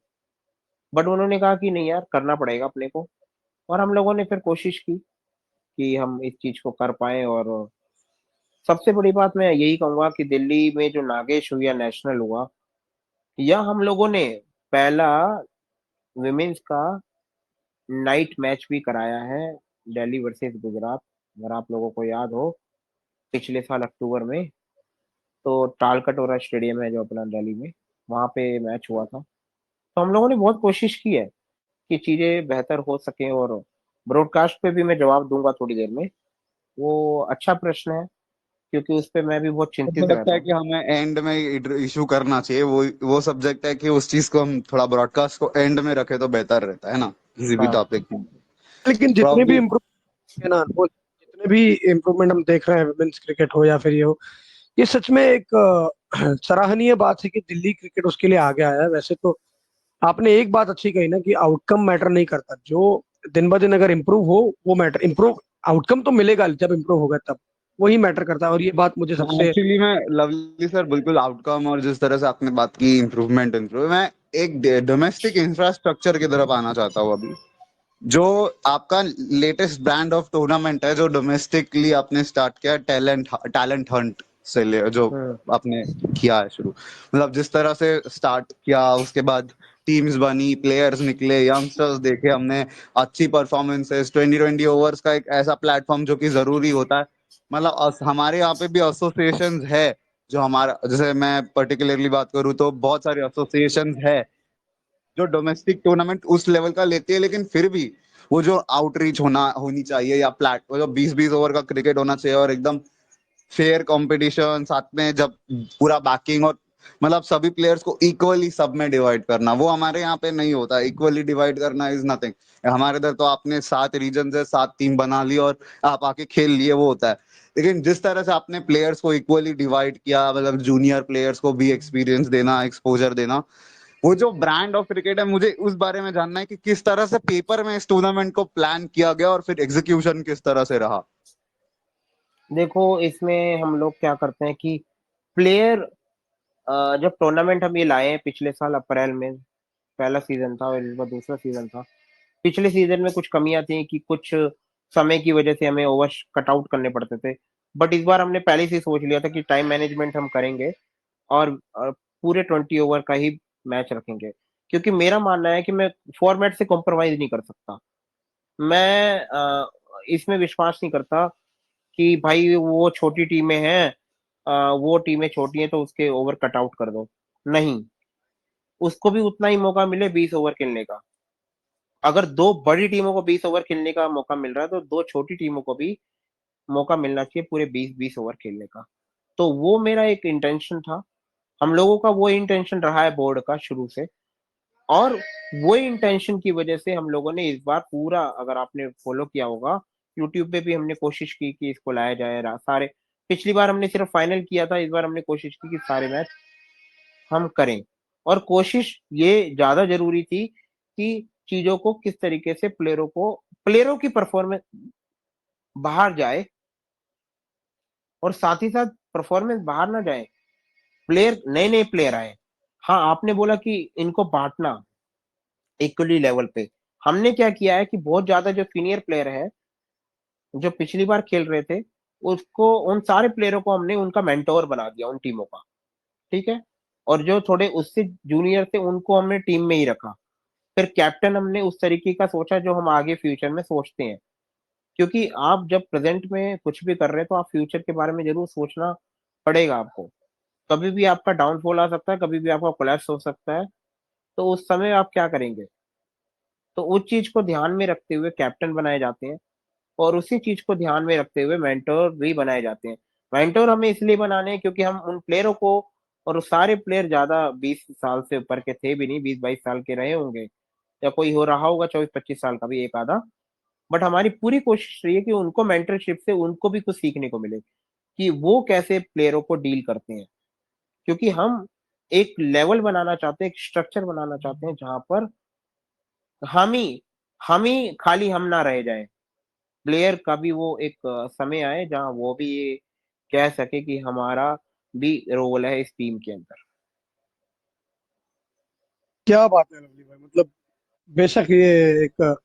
बट उन्होंने कहा कि नहीं यार, करना पड़ेगा अपने को। और हम लोगों ने फिर कोशिश की कि हम इस चीज को कर पाए। और सबसे बड़ी बात मैं यही कहूंगा कि दिल्ली में जो नागेश हुआ, नेशनल हुआ, या हम लोगों ने पहला विमेन्स का नाइट मैच भी कराया है, दिल्ली वर्सेस गुजरात। अगर आप लोगों को याद हो, पिछले साल अक्टूबर में, तो टालकटोरा स्टेडियम है जो अपना दिल्ली में, वहां पे मैच हुआ था। तो हम लोगों ने बहुत कोशिश की है कि चीजें बेहतर हो सके। और ब्रॉडकास्ट पे भी मैं जवाब दूंगा थोड़ी देर में। वो अच्छा प्रश्न है, क्योंकि उस पे मैं भी बहुत मुझे चिंतित लगता रहता है कि हूँ। हमें एंड में इशू करना चाहिए, वो सब्जेक्ट है कि उस चीज को हम थोड़ा ब्रॉडकास्ट को एंड में रखे तो बेहतर रहता है ना, किसी भी हाँ टॉपिक में। लेकिन जितने भी प्रॉब्ली इम्प्रूव है ना, वो जितने भी इम्प्रूवमेंट हम देख रहे हैं, वुमेन्स क्रिकेट हो या फिर ये हो, ये सच में एक सराहनीय बात है कि दिल्ली क्रिकेट उसके लिए आगे आया है। वैसे तो आपने एक बात अच्छी कही ना कि आउटकम मैटर नहीं करता, जो दिन ब दिन अगर इम्प्रूव हो वो मैटर, इम्प्रूव आउटकम तो मिलेगा जब इम्प्रूव होगा तब, वही मैटर करता है। और ये बात मुझे सबसे एक्चुअली मैं लवली सर बिल्कुल आउटकम, और जिस तरह से आपने बात की इम्प्रूवमेंट, मैं एक डोमेस्टिक इंफ्रास्ट्रक्चर की तरफ आना चाहता हूँ अभी। जो आपका लेटेस्ट ब्रांड ऑफ टूर्नामेंट है जो डोमेस्टिकली आपने स्टार्ट किया, टैलेंट टैलेंट हंट से ले, जो हम्म आपने किया है शुरू, मतलब जिस तरह से स्टार्ट किया, उसके बाद टीम्स बनी, प्लेयर्स निकले, यंगस्टर्स देखे हमने, अच्छी परफॉर्मेंसेस, 2020 ओवर्स का एक ऐसा प्लेटफॉर्म जो कि जरूरी होता है। मतलब हमारे यहाँ पे भी एसोसिएशंस है, जो हमारा, जैसे मैं पर्टिकुलरली बात करूँ तो बहुत सारे एसोसिएशंस है जो डोमेस्टिक टूर्नामेंट उस लेवल का लेती है, लेकिन फिर भी वो जो आउटरीच होनी चाहिए, या वो जो 20-20 ओवर का क्रिकेट होना चाहिए, और एकदम फेयर कंपटीशन, साथ में जब पूरा बैकिंग, और मतलब सभी प्लेयर्स को इक्वली सब में डिवाइड करना, वो हमारे यहाँ पे नहीं होता। इक्वली डिवाइड करना इज नथिंग। हमारे इधर तो आपने 7 रीजन से 7 टीम बना ली और आप आके खेल लिए, वो होता है। लेकिन जिस तरह से आपने प्लेयर्स को इक्वली डिवाइड किया, मतलब जूनियर प्लेयर्स को भी एक्सपीरियंस देना, एक्सपोजर देना, वो जो ब्रांड ऑफ क्रिकेट है, मुझे उस बारे में जानना है कि किस तरह से पेपर में इस टूर्नामेंट को प्लान किया गया और फिर एग्जीक्यूशन किस तरह से रहा। देखो, इसमें हम लोग क्या करते हैं कि प्लेयर, जब टूर्नामेंट हम ये लाए हैं पिछले साल अप्रैल में, पहला सीजन था और इस बार दूसरा सीजन था। पिछले सीजन में कुछ कमियां थी कि कुछ समय की वजह से हमें ओवर कट आउट करने पड़ते थे। बट इस बार हमने पहले से ही सोच लिया था कि टाइम मैनेजमेंट हम करेंगे, और पूरे 20 ओवर का ही मैच रखेंगे। क्योंकि मेरा मानना है कि मैं फॉर्मेट से कॉम्प्रोमाइज नहीं कर सकता। मैं इसमें विश्वास नहीं करता कि भाई वो छोटी टीमें हैं, वो टीमें छोटी हैं तो उसके ओवर कट आउट कर दो। नहीं, उसको भी उतना ही मौका मिले 20 ओवर खेलने का। अगर दो बड़ी टीमों को 20 ओवर खेलने का मौका मिल रहा है, तो दो छोटी टीमों को भी मौका मिलना चाहिए पूरे 20-20 ओवर खेलने का। तो वो मेरा एक इंटेंशन था। हम लोगों का वो इंटेंशन रहा है बोर्ड का शुरू से। और वो इंटेंशन की वजह से हम लोगों ने इस बार पूरा, अगर आपने फॉलो किया होगा, यूट्यूब पे भी हमने कोशिश की कि इसको लाया जाए सारे। पिछली बार हमने सिर्फ फाइनल किया था, इस बार हमने कोशिश की कि सारे मैच हम करें। और कोशिश ये ज्यादा जरूरी थी कि चीजों को किस तरीके से प्लेयरों की परफॉर्मेंस बाहर जाए, और साथ ही साथ परफॉर्मेंस बाहर ना जाए, प्लेयर, नए नए प्लेयर आए। हाँ, आपने बोला कि इनको बांटना इक्वली लेवल पे। हमने क्या किया है कि बहुत ज्यादा जो सीनियर प्लेयर है, जो पिछली बार खेल रहे थे, उसको उन सारे प्लेयरों को हमने उनका मेंटोर बना दिया उन टीमों का, ठीक है? और जो थोड़े उससे जूनियर थे उनको हमने टीम में ही रखा। फिर कैप्टन हमने उस तरीके का सोचा जो हम आगे फ्यूचर में सोचते हैं। क्योंकि आप जब प्रेज़ेंट में कुछ भी कर रहे हैं तो आप फ्यूचर के बारे में ज़रूर सोचना पड़ेगा आपको। कभी भी आपका डाउनफॉल आ सकता है, कभी भी आपका कोलैप्स हो सकता है, तो उस समय आप क्या करेंगे? तो उस चीज़ को ध्यान में रखते हुए कैप्टन बनाए जाते हैं और उसी चीज़ को ध्यान में रखते हुए मेंटर भी बनाए जाते हैं। मेंटर हमें इसलिए बनाने हैं क्योंकि हम उन प्लेयरों को और वो सारे प्लेयर ज़्यादा 20 साल से ऊपर के थे भी नहीं, 20-22 साल के रहे होंगे या कोई हो रहा होगा 24-25 साल का भी एक आधा। बट हमारी पूरी कोशिश रही है कि उनको मेंटरशिप से उनको भी कुछ सीखने को मिले, कि वो कैसे प्लेयरों को डील करते हैं। क्योंकि हम एक लेवल बनाना चाहते हैं, एक स्ट्रक्चर बनाना चाहते हैं जहाँ पर हम ही खाली हम ना रह जाएँ। प्लेयर का भी वो एक समय आए जहाँ वो भी ये कह सके कि हमारा भी रोल है इस टीम के अंदर। क्या बात है लवली भाई, मतलब बेशक ये एक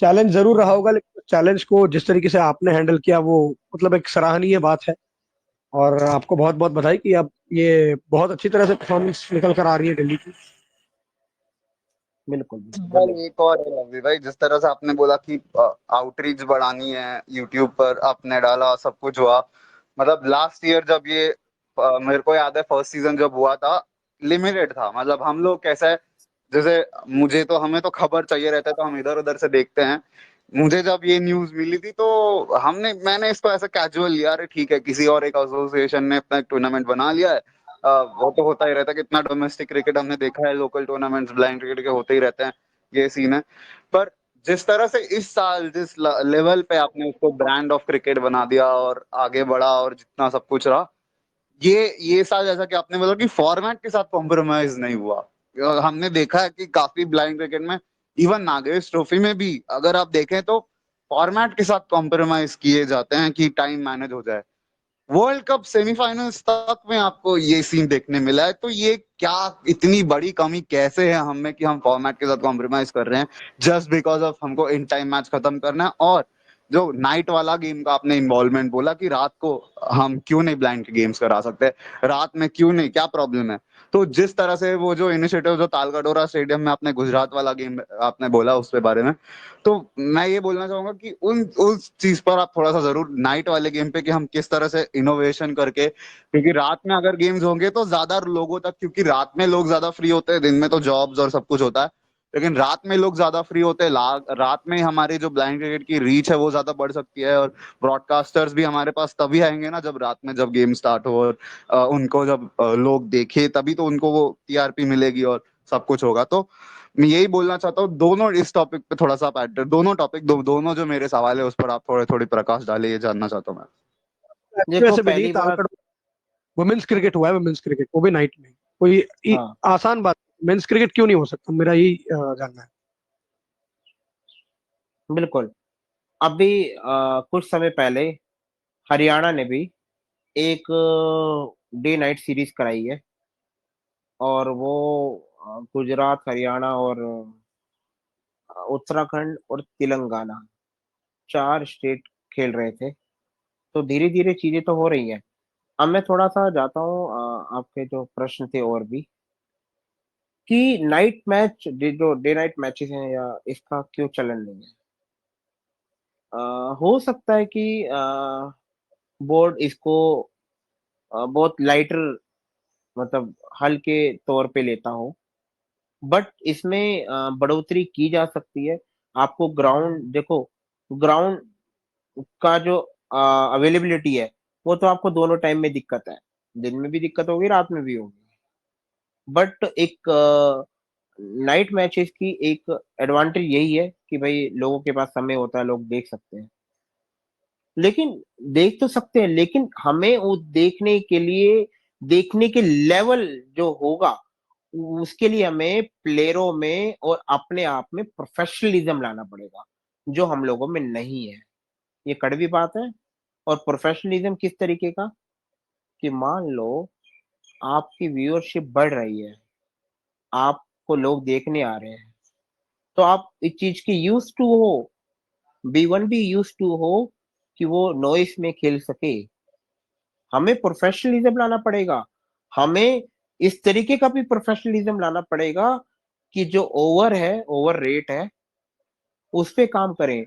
चैलेंज जरूर रहा होगा, लेकिन चैलेंज को जिस तरीके से आपने हैंडल किया वो मतलब एक सराहनीय बात है। और आपको बहुत बहुत बधाई कि अब ये बहुत अच्छी तरह से परफॉर्मेंस निकल कर आ रही है दिल्ली की। बिल्कुल, बिल्कुल, और धन्यवाद। एक और है लवी भाई, जिस तरह से आपने बोला कि आउटरीच बढ़ानी है, यूट्यूब पर आपने डाला, सब कुछ हुआ। मतलब लास्ट ईयर जब ये मेरे को याद है फर्स्ट सीजन जब हुआ था, लिमिटेड था। मतलब हम लोग कैसा है, जैसे मुझे तो हमें तो खबर चाहिए रहता है तो हम इधर उधर से देखते हैं। मुझे जब ये न्यूज मिली थी तो मैंने इसको ऐसा कैजुअल लिया, अरे ठीक है किसी और एक एसोसिएशन ने अपना एक टूर्नामेंट बना लिया है। वो तो होता ही रहता है, कितना डोमेस्टिक क्रिकेट हमने देखा है, लोकल टूर्नामेंट्स ब्लाइंड क्रिकेट के होते ही रहते हैं, ये सीन है। पर जिस तरह से इस साल जिस लेवल पे आपने उसको ब्रांड ऑफ क्रिकेट बना दिया और आगे बढ़ा और जितना सब कुछ रहा, ये साल जैसा कि आपने बोला कि फॉर्मेट के साथ कॉम्प्रोमाइज नहीं हुआ। हमने देखा है कि काफी ब्लाइंड क्रिकेट में, इवन नागेश ट्रॉफी में भी अगर आप देखें तो फॉर्मेट के साथ कॉम्प्रोमाइज किए जाते हैं कि टाइम मैनेज हो जाए। वर्ल्ड कप सेमीफाइनल्स तक में आपको ये सीन देखने मिला है, तो ये क्या इतनी बड़ी कमी कैसे है हम में कि हम फॉर्मेट के साथ कॉम्प्रोमाइज कर रहे हैं जस्ट बिकॉज ऑफ हमको इन टाइम मैच खत्म करना है। और जो नाइट वाला गेम का आपने इन्वॉल्वमेंट बोला कि रात को हम क्यों नहीं ब्लाइंड गेम्स करा सकते, रात में क्यों नहीं, क्या प्रॉब्लम है। तो जिस तरह से वो जो इनिशिएटिव जो तालकटोरा स्टेडियम में आपने गुजरात वाला गेम आपने बोला उसके बारे में, तो मैं ये बोलना चाहूंगा कि उन उस चीज पर आप थोड़ा सा जरूर नाइट वाले गेम पे कि हम किस तरह से इनोवेशन करके, क्योंकि रात में अगर गेम्स होंगे तो ज्यादा लोगों तक, क्योंकि रात में लोग ज्यादा फ्री होते हैं, दिन में तो जॉब्स और सब कुछ होता है, लेकिन रात में लोग ज्यादा फ्री होते हैं। रात में हमारी जो ब्लाइंड क्रिकेट की रीच है वो ज्यादा बढ़ सकती है, और ब्रॉडकास्टर्स भी हमारे पास तभी आएंगे ना जब रात में जब गेम स्टार्ट हो, और उनको जब लोग देखे तभी तो उनको वो टीआरपी मिलेगी और सब कुछ होगा। तो मैं यही बोलना चाहता हूँ, दोनों इस टॉपिक पे थोड़ा सा आप दोनों टॉपिक दोनों जो मेरे सवाल है उस पर आप थोड़े थोड़ी प्रकाश डाले, ये जानना चाहता हूँ मैं। देखो वैसे भी नहीं, पहली बात, तालकट वुमेन्स क्रिकेट हुआ है, वुमेन्स क्रिकेट वो भी नाइट में, कोई हाँ, आसान बात। मेंस क्रिकेट क्यों नहीं हो सकता, मेरा यही जानना है। बिल्कुल। अभी कुछ समय पहले हरियाणा ने भी एक डे नाइट सीरीज़ कराई है और वो गुजरात, हरियाणा और उत्तराखंड और तेलंगाना 4 स्टेट खेल रहे थे। तो धीरे-धीरे चीज़ें तो हो रही हैं। अब मैं थोड़ा-सा जाता हूँ आपके जो प्रश्न थे और भी, कि नाइट मैच जो डे नाइट मैचेज़ हैं या इसका क्यों चलन नहीं है? अ, हो सकता है कि बोर्ड इसको बहुत लाइटर मतलब हल्के तौर पे लेता हो, बट इसमें बढ़ोतरी की जा सकती है। आपको ग्राउंड देखो, ग्राउंड का जो अवेलेबिलिटी है, वो तो आपको दोनों टाइम में दिक्कत है। दिन में भी दिक्कत होगी, रात में भी होगी। बट एक नाइट मैचेज़ की एक एडवांटेज यही है कि भई लोगों के पास समय होता है, लोग देख सकते हैं। लेकिन देख तो सकते हैं, लेकिन हमें वो देखने के लिए देखने के लेवल जो होगा, उसके लिए हमें प्लेयरों में और अपने आप में प्रोफेशनलिज़्म लाना पड़ेगा, जो हम लोगों में नहीं है। ये कड़वी बात है। और प्रोफेशनलिज़्म किस तरीके का? कि मान लो आपकी व्यूअरशिप बढ़ रही है, आपको लोग देखने आ रहे हैं, तो आप इस चीज़ की यूज़्ड टू हो, बी वन भी यूज़्ड टू हो कि वो नॉइस में खेल सके। हमें प्रोफेशनलिज्म लाना पड़ेगा, हमें इस तरीके का भी प्रोफेशनलिज्म लाना पड़ेगा कि जो ओवर है, ओवर रेट है, उस पे काम करें।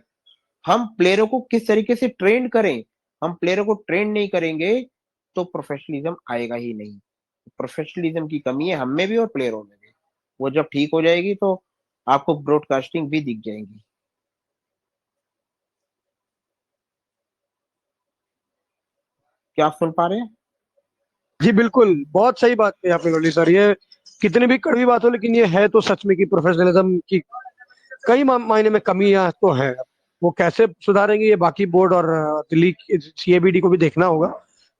हम प्लेयरों को किस तरीके से ट्रेन करें, हम प्लेयरों को ट्रेन नहीं करेंगे तो प्रोफेशनलिज्म आएगा ही नहीं। प्रोफेशनलिज्म की कमी है हम में भी और प्लेयरों में भी। वो जब ठीक हो जाएगी तो आपको ब्रॉडकास्टिंग भी दिख जाएंगी। क्या आप सुन पा रहे हैं? जी बिल्कुल, बहुत सही बात कही आपने लवली सर। ये कितनी भी कड़वी बात हो, लेकिन ये है तो सच में कि प्रोफेशनलिज्म की कई मायने में कमियां तो है। वो कैसे सुधारेंगे ये बाकी बोर्ड और दिल्ली सीएबीडी को भी देखना होगा।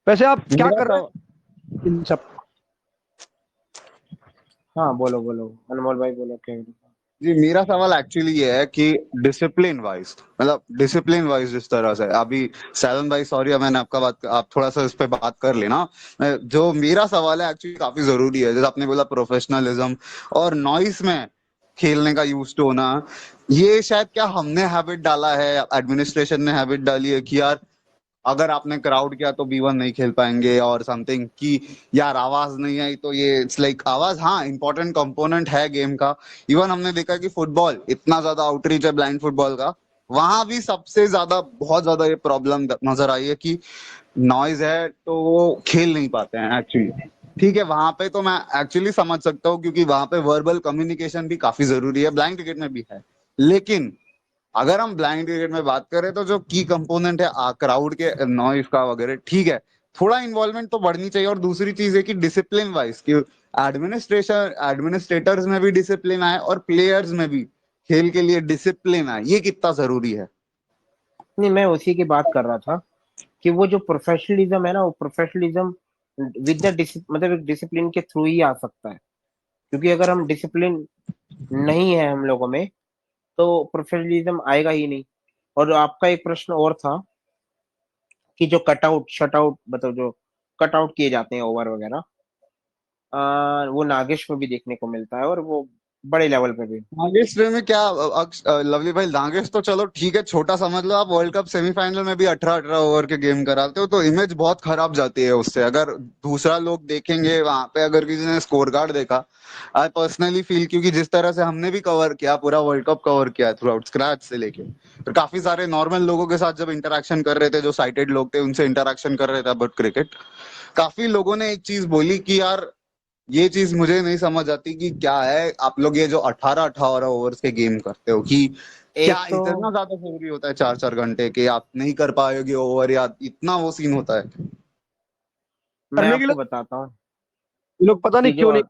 वैसे आप क्या मेरा कर रहे सवाल हैं इन सब? हाँ, बोलो बोलो अनमोल भाई, बोलो क्या? जी, मेरा सवाल एक्चुअली ये है कि डिसिप्लिन वाइज, मतलब डिसिप्लिन वाइज जिस तरह से अभी सैलन भाई, सॉरी मैंने आपका बात, आप थोड़ा सा इस पे बात कर लेना। जो मेरा सवाल है एक्चुअली काफी जरूरी है, जैसे आपने बोला प्रोफेशनलिज्म और नॉइस में खेलने का यूज टू होना, ये शायद क्या हमने हैबिट डाला है, एडमिनिस्ट्रेशन ने हैबिट डाली है कि यार अगर आपने क्राउड किया तो B1 नहीं खेल पाएंगे और समथिंग, कि यार आवाज नहीं आई तो ये इट्स लाइक आवाज, हाँ इंपॉर्टेंट कंपोनेंट है गेम का। इवन हमने देखा कि फुटबॉल इतना ज्यादा आउटरीच है ब्लाइंड फुटबॉल का, वहां भी सबसे ज्यादा बहुत ज्यादा ये प्रॉब्लम नजर आई है कि नॉइज है तो वो खेल नहीं पाते हैं एक्चुअली। ठीक है, वहां पे तो मैं एक्चुअली समझ सकता हूँ क्योंकि वहां पे वर्बल कम्युनिकेशन भी काफी जरूरी है, ब्लाइंड क्रिकेट में भी है। लेकिन अगर हम ब्लाइंड क्रिकेट में बात करें तो जो की कंपोनेंट है क्राउड के नॉइस का वगैरह, ठीक है, थोड़ा इन्वॉल्वमेंट तो बढ़नी चाहिए। और दूसरी चीज है कि डिसिप्लिन वाइज कि एडमिनिस्ट्रेटर्स में भी डिसिप्लिन आए और प्लेयर्स में भी खेल के लिए डिसिप्लिन आए, ये कितना जरूरी है। नहीं, मैं उसी की बात कर रहा था कि वो जो प्रोफेशनलिज्म है ना, वो प्रोफेशनलिज्म विद द मतलब एक डिसिप्लिन के थ्रू ही आ सकता है। क्योंकि अगर हम डिसिप्लिन नहीं है हम लोगों में तो प्रोफेशनलिज्म आएगा ही नहीं। और आपका एक प्रश्न और था कि जो कटआउट शटआउट, मतलब जो कटआउट किए जाते हैं ओवर वगैरह, वो नागेश में भी देखने को मिलता है और वो बड़े लेवल पे भी। नागेश में क्या लवली भाई, नागेश तो चलो ठीक है, छोटा समझ लो आप, वर्ल्ड कप सेमीफाइनल में भी 18-18 ओवर के गेम कराते हो तो इमेज बहुत खराब जाती है उससे। अगर दूसरा लोग देखेंगे वहां पे, अगर किसी ने स्कोर कार्ड देखा, आई पर्सनली फील, क्योंकि जिस तरह से हमने भी कवर किया, पूरा वर्ल्ड कप कवर किया थ्रू आउट स्क्रैच से लेके, तो काफी सारे नॉर्मल लोगों के साथ जब इंटरेक्शन कर रहे थे, जो साइटेड लोग थे उनसे इंटरेक्शन कर रहे थे अबाउट क्रिकेट, काफी लोगों ने एक चीज बोली कि यार ये चीज मुझे नहीं समझ आती कि क्या है आप लोग ये जो 18-18 ओवर्स के गेम करते हो, कि क्या एक तो इतना ज्यादा जरूरी होता है 4-4 घंटे के, आप नहीं कर पाओगे ओवर, या इतना वो सीन होता है। मैं करने के आपको लिए बताता हूँ ये लोग पता नहीं कि जो, क्यों नहीं।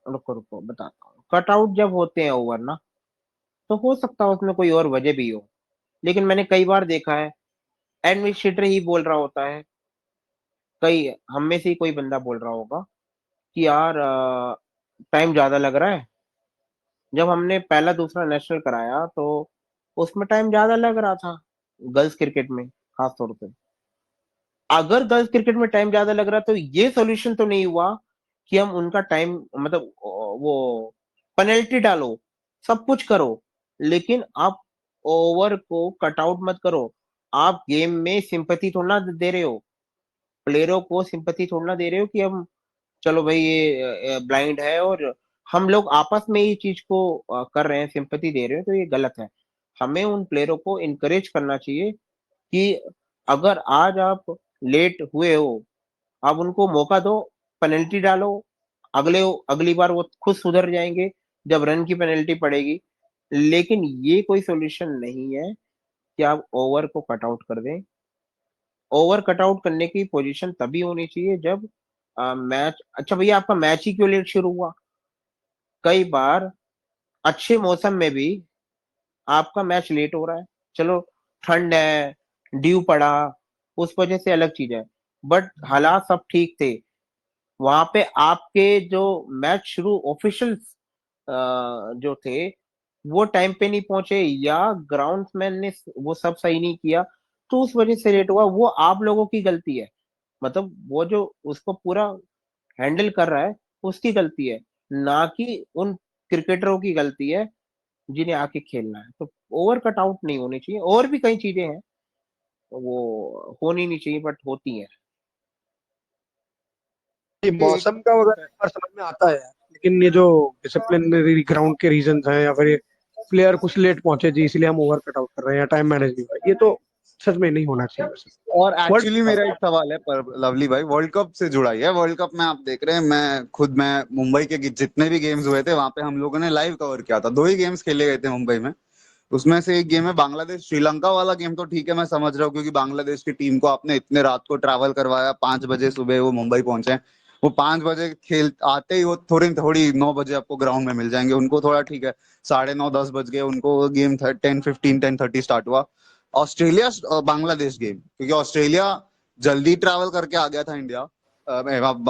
रुको रुको बताता हूँ, कटआउट जब होते हैं ओवर ना, तो हो सकता है उसमें कोई और वजह भी हो। लेकिन मैंने कई बार देखा है एडमिनिस्ट्रेटर ही बोल रहा होता है, कई हम में से ही कोई बंदा बोल रहा होगा कि यार टाइम ज्यादा लग रहा है। जब हमने पहला दूसरा नेशनल कराया तो उसमें टाइम ज्यादा लग रहा था, गर्ल्स क्रिकेट में खास तौर पे। अगर गर्ल्स क्रिकेट में टाइम ज्यादा लग रहा तो ये सॉल्यूशन तो नहीं हुआ कि हम उनका टाइम, मतलब वो पेनल्टी डालो, सब कुछ करो, लेकिन आप ओवर को कट आउट मत करो। आप गेम में सिंपैथी थोड़ा ना दे रहे हो, प्लेयरों को सिंपैथी थोड़ा ना दे रहे हो कि हम, चलो भाई ये ब्लाइंड है और हम लोग आपस में ही चीज को कर रहे हैं, सिंपैथी दे रहे हो, तो ये गलत है। हमें उन प्लेयरों को इनकरेज करना चाहिए कि अगर आज आप लेट हुए हो, आप उनको मौका दो, पेनल्टी डालो, अगले अगली बार वो खुद सुधर जाएंगे जब रन की पेनल्टी पड़ेगी। लेकिन ये कोई सॉल्यूशन नहीं है कि आप ओवर को कट आउट कर दें। ओवर कट आउट करने की पोजीशन तभी होनी चाहिए जब मैच, अच्छा भैया आपका मैच ही क्यों लेट शुरू हुआ? कई बार अच्छे मौसम में भी आपका मैच लेट हो रहा है, चलो ठंड है, ड्यू पड़ा, उस वजह से अलग चीज है, बट हालात सब ठीक थे। वहां पे आपके जो मैच शुरू ऑफिशियल जो थे वो टाइम पे नहीं पहुंचे या ग्राउंड्समैन ने वो सब सही नहीं किया, तो उस वजह से लेट हुआ। वो आप लोगों की गलती है, मतलब वो जो उसको पूरा हैंडल कर रहा है उसकी गलती है, ना कि उन क्रिकेटरों की गलती है जिन्हें आके खेलना है। तो ओवर कट आउट नहीं होनी चाहिए। और भी कई चीजें हैं वो होनी नहीं चाहिए बट होती है। ये मौसम का वगैरह एक बार समझ में आता है यार, लेकिन ये जो डिसिप्लिनरी ग्राउंड के रीजंस हैं या फिर ये प्लेयर कुछ लेट पहुंचे जी इसलिए हम ओवर कट आउट कर रहे हैं या टाइम मैनेज नहीं हुआ, ये तो सच में नहीं होना चाहिए वैसे। और वर्ल्ड एक्चुअली मेरा एक सवाल है पर लवली भाई, वर्ल्ड कप से जुड़ा ही है। वर्ल्ड कप में आप देख रहे हैं, मैं मुंबई के जितने भी गेम्स हुए थे वहां पे हम लोगों ने लाइव कवर किया था। 2 ही गेम्स खेले गए थे मुंबई में। उसमें से एक गेम है बांग्लादेश श्रीलंका वाला गेम, तो ठीक है मैं समझ रहा हूँ क्योंकि बांग्लादेश की टीम को आपने इतने रात को ट्रैवल करवाया, 5 बजे सुबह वो मुंबई पहुंचे। वो 5 बजे खेल आते ही वो थोड़ी थोड़ी 9 बजे आपको ग्राउंड में मिल जाएंगे। उनको थोड़ा ठीक है, 9:30 10 बज गए उनको। गेम 10:15 10:30 स्टार्ट हुआ। ऑस्ट्रेलिया बांग्लादेश गेम, क्योंकि ऑस्ट्रेलिया जल्दी ट्रैवल करके आ गया था इंडिया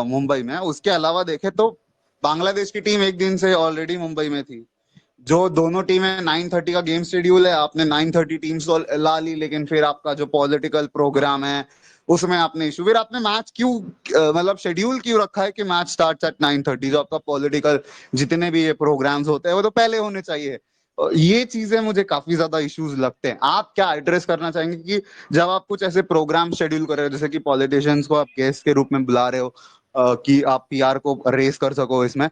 मुंबई में। उसके अलावा देखे तो बांग्लादेश की टीम एक दिन से ऑलरेडी मुंबई में थी। जो दोनों टीमें 9:30 का गेम शेड्यूल है, आपने 9:30 टीम्स तो ला ली, लेकिन फिर आपका जो पॉलिटिकल प्रोग्राम है उसमें आपने इशू, फिर आपने मैच क्यों मतलब शेड्यूल क्यों रखा है कि मैच स्टार्ट एट 9:30? जो आपका पॉलिटिकल जितने भी ये प्रोग्राम्स होते हैं वो तो पहले होने चाहिए। ये चीजें मुझे काफी ज्यादा इश्यूज लगते हैं। आप क्या एड्रेस करना चाहेंगे कि जब आप कुछ ऐसे प्रोग्राम शेड्यूल कर रहे हो, जैसे कि पॉलिटिशियंस को आप गेस्ट के रूप में बुला रहे हो कि आप पीआर को रेस कर सको इसमें,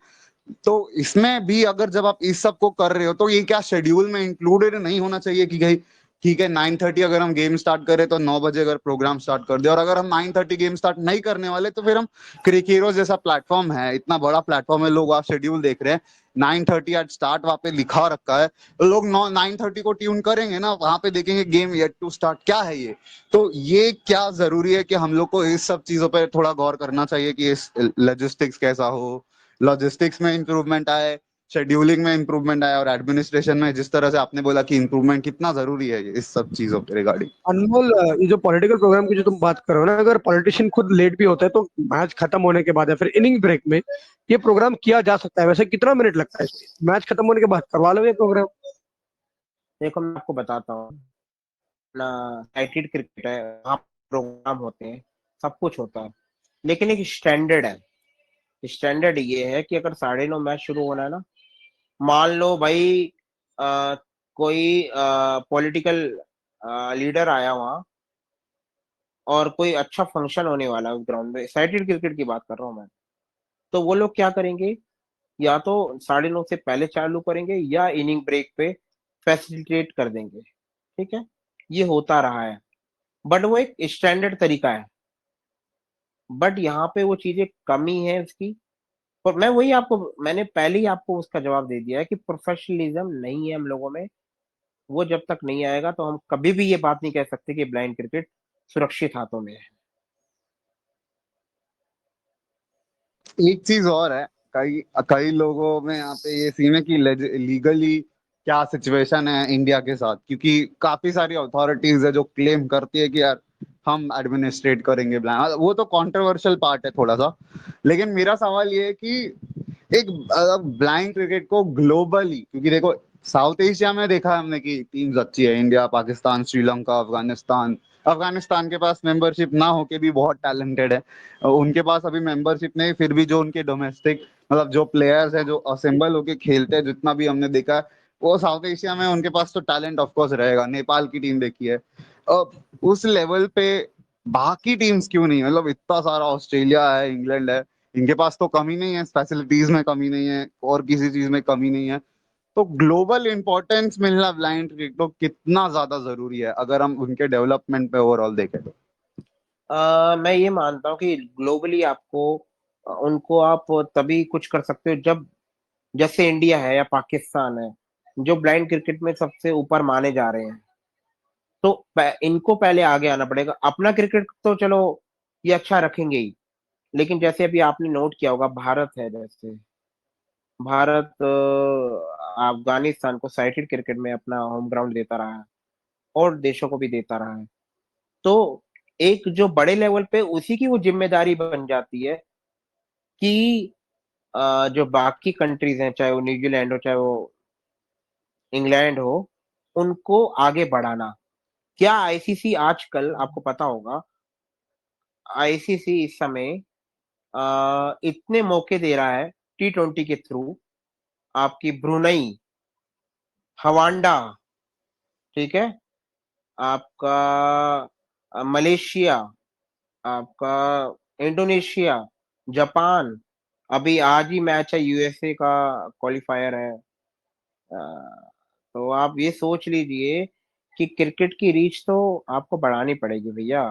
तो इसमें भी अगर जब आप इस सब को कर रहे हो तो ये क्या शेड्यूल में इंक्लूडेड नहीं होना चाहिए कि भाई ठीक है 9:30 अगर हम गेम स्टार्ट करें तो 9 बजे अगर प्रोग्राम स्टार्ट कर दे, और अगर हम 9:30 गेम स्टार्ट नहीं करने वाले तो फिर हम क्रिक हीरोज जैसा प्लेटफॉर्म है, इतना बड़ा प्लेटफॉर्म है, लोग आप शेड्यूल देख रहे हैं 9:30 एट स्टार्ट वहां पे लिखा रखा है, तो लोग 9:30 को ट्यून करेंगे ना, वहां पे देखेंगे गेम येट टू स्टार्ट, क्या है ये? तो ये क्या जरूरी है कि हम लोग को इस सब चीजों पर थोड़ा गौर करना चाहिए कि इस लॉजिस्टिक्स कैसा हो, लॉजिस्टिक्स में इंप्रूवमेंट आए, शेड्यूलिंग में इंप्रूवमेंट आया, और एडमिनिस्ट्रेशन में जिस तरह से आपने बोला कि इंप्रूवमेंट कितना जरूरी है इस सब चीजों के रिगार्डिंग। अनमोल, ये जो पॉलिटिकल प्रोग्राम की जो तुम बात कर रहे हो ना, अगर पॉलिटिशियन खुद लेट भी होता है तो मैच खत्म होने के बाद या फिर इनिंग ब्रेक में ये प्रोग्राम किया जा सकता है। वैसे कितना मिनट लगता है इसमें? मैच खत्म होने के बाद करवा लो ये प्रोग्राम। देखो मैं आपको बताता हूँ ना, साइटेड क्रिकेट है, वहाँ प्रोग्राम होते हैं, सब कुछ होता है, लेकिन एक स्टैंडर्ड है। स्टैंडर्ड ये है कि अगर 9:30 मैच शुरू होना है ना, मान लो भाई आ, कोई पॉलिटिकल लीडर आया वहां और कोई अच्छा फंक्शन होने वाला है उस ग्राउंड में, साइटेड क्रिकेट की बात कर रहा हूँ मैं, तो वो लोग क्या करेंगे, या तो 9:30 से पहले चालू करेंगे या इनिंग ब्रेक पे फैसिलिटेट कर देंगे। ठीक है, ये होता रहा है, बट वो एक स्टैंडर्ड तरीका है। बट यहाँ पे वो चीजें कमी है उसकी। पर मैं वही आपको, मैंने पहले ही आपको उसका जवाब दे दिया है कि प्रोफेशनलिज्म नहीं है हम लोगों में। वो जब तक नहीं आएगा तो हम कभी भी ये बात नहीं कह सकते कि ब्लाइंड क्रिकेट सुरक्षित हाथों में है। एक चीज और है, कई कई लोगों में यहाँ पे ये सीन है कि लीगली क्या सिचुएशन है इंडिया के साथ, क्योंकि काफी सारी अथॉरिटीज है जो क्लेम करती है कि यार हम एडमिनिस्ट्रेट करेंगे ब्लाइंड, वो तो कंट्रोवर्शियल पार्ट है थोड़ा सा। लेकिन मेरा सवाल ये है कि एक ब्लाइंड क्रिकेट को ग्लोबली, क्योंकि देखो साउथ एशिया में देखा है हमने कि टीम्स अच्छी है, इंडिया, पाकिस्तान, श्रीलंका, अफगानिस्तान। अफगानिस्तान के पास मेंबरशिप ना होके भी बहुत टैलेंटेड है। उनके पास अभी मेंबरशिप नहीं, फिर भी जो उनके डोमेस्टिक मतलब जो प्लेयर्स है जो असेंबल होके खेलते हैं, जितना भी हमने देखा है, वो साउथ एशिया में उनके पास तो टैलेंट ऑफ कोर्स रहेगा। नेपाल की टीम देखी है। अब उस लेवल पे बाकी टीम्स क्यों नहीं? मतलब इतना सारा ऑस्ट्रेलिया है, इंग्लैंड है, इनके पास तो कमी नहीं है, फैसिलिटीज में कमी नहीं है और किसी चीज में कमी नहीं है। तो ग्लोबल इंपॉर्टेंस मिलना ब्लाइंड क्रिकेट को कितना ज्यादा जरूरी है अगर हम उनके डेवलपमेंट पे ओवरऑल देखें तो? मैं ये मानता हूँ कि ग्लोबली आपको उनको आप तभी कुछ कर सकते हो जब, जैसे इंडिया है या पाकिस्तान है, जो ब्लाइंड क्रिकेट में सबसे ऊपर माने जा रहे हैं, तो इनको पहले आगे आना पड़ेगा। अपना क्रिकेट तो चलो ये अच्छा रखेंगे ही, लेकिन जैसे अभी आपने नोट किया होगा, भारत है जैसे, भारत अफगानिस्तान को साइटेड क्रिकेट में अपना होम ग्राउंड देता रहा है और देशों को भी देता रहा है। तो एक जो बड़े लेवल पे उसी की वो जिम्मेदारी बन जाती है कि जो बाकी कंट्रीज हैं, चाहे वो न्यूजीलैंड हो चाहे वो इंग्लैंड हो, उनको आगे बढ़ाना। क्या आईसीसी आजकल आपको पता होगा, आईसीसी इस समय इतने मौके दे रहा है T20 के थ्रू, आपकी ब्रुनई, हवांडा, ठीक है, आपका मलेशिया, आपका इंडोनेशिया, जापान, अभी आज ही मैच है, यूएसए का क्वालिफायर है। तो आप ये सोच लीजिए कि क्रिकेट की रीच तो आपको बढ़ानी पड़ेगी भैया,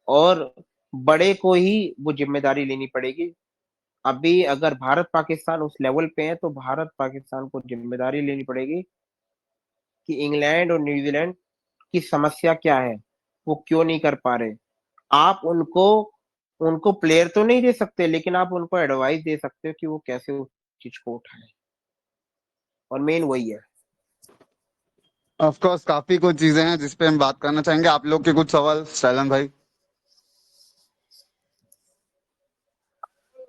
और बड़े को ही वो जिम्मेदारी लेनी पड़ेगी। अभी अगर भारत पाकिस्तान उस लेवल पे है, तो भारत पाकिस्तान को जिम्मेदारी लेनी पड़ेगी कि इंग्लैंड और न्यूजीलैंड की समस्या क्या है, वो क्यों नहीं कर पा रहे। आप उनको उनको प्लेयर तो नहीं दे सकते, लेकिन आप उनको एडवाइस दे सकते हो कि वो कैसे उस चीज को उठाए, और मेन वही है। ऑफ कोर्स काफी कुछ चीजें हैं जिस पे हम बात करना चाहेंगे। आप लोग के कुछ सवाल सैलन भाई?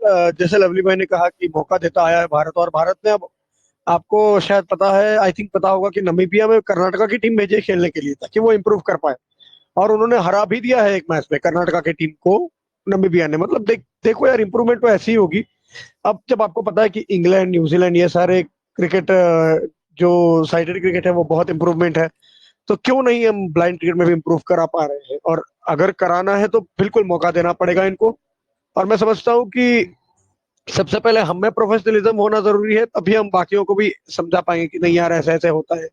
जैसे लवली भाई ने कहा कि मौका देता आया है भारत, और भारत ने अब, आपको शायद पता है, आई थिंक पता होगा कि नमीबिया में कर्नाटका की टीम भेजी है खेलने के लिए ताकि वो इम्प्रूव कर पाए, और उन्होंने हरा भी दिया है एक मैच में कर्नाटका की टीम को, नमीबिया ने। मतलब देखो यार, इंप्रूवमेंट तो ऐसी ही होगी। अब जब आपको पता है कि इंग्लैंड, न्यूजीलैंड, ये सारे क्रिकेट, जो साइडेड क्रिकेट है वो बहुत इंप्रूवमेंट है, तो क्यों नहीं हम ब्लाइंड क्रिकेट में भी इंप्रूव करा पा रहे हैं। और अगर कराना है तो बिल्कुल मौका देना पड़ेगा इनको। और मैं समझता हूँ कि सबसे पहले हम में प्रोफेशनलिज्म होना जरूरी है, तभी हम बाकियों को भी समझा पाएंगे कि नहीं यार, ऐसे ऐसे होता है।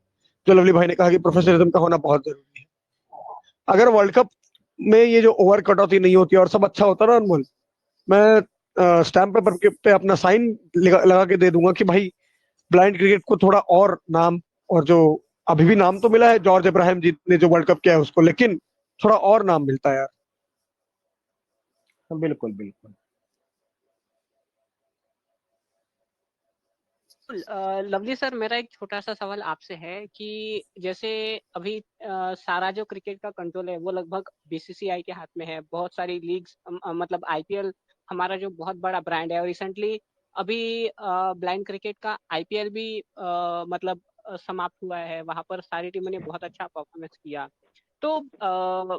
जो लवली भाई ने कहा कि प्रोफेशनलिज्म का होना बहुत जरूरी है। अगर वर्ल्ड कप में ये जो ओवर कटौती नहीं होती और सब अच्छा होता ना अनमोल, मैं स्टैम्प पेपर पे अपना साइन लगा के दे दूंगा कि भाई ब्लाइंड क्रिकेट को थोड़ा और नाम, और जो अभी भी नाम तो मिला है जॉर्ज इब्राहिम जी ने जो वर्ल्ड कप किया है उसको, लेकिन थोड़ा और नाम मिलता है यार। बिल्कुल बिल्कुल। लवली सर, मेरा एक छोटा सा सवाल आपसे है कि जैसे अभी सारा जो क्रिकेट का कंट्रोल है वो लगभग बीसीसीआई के हाथ में है। बहुत सारी लीग्स, मतलब आईपीएल हमारा जो बहुत बड़ा ब्रांड है, और रिसेंटली अभी ब्लाइंड क्रिकेट का आईपीएल भी मतलब समाप्त हुआ है। वहां पर सारी टीमों ने बहुत अच्छा परफॉर्मेंस किया। तो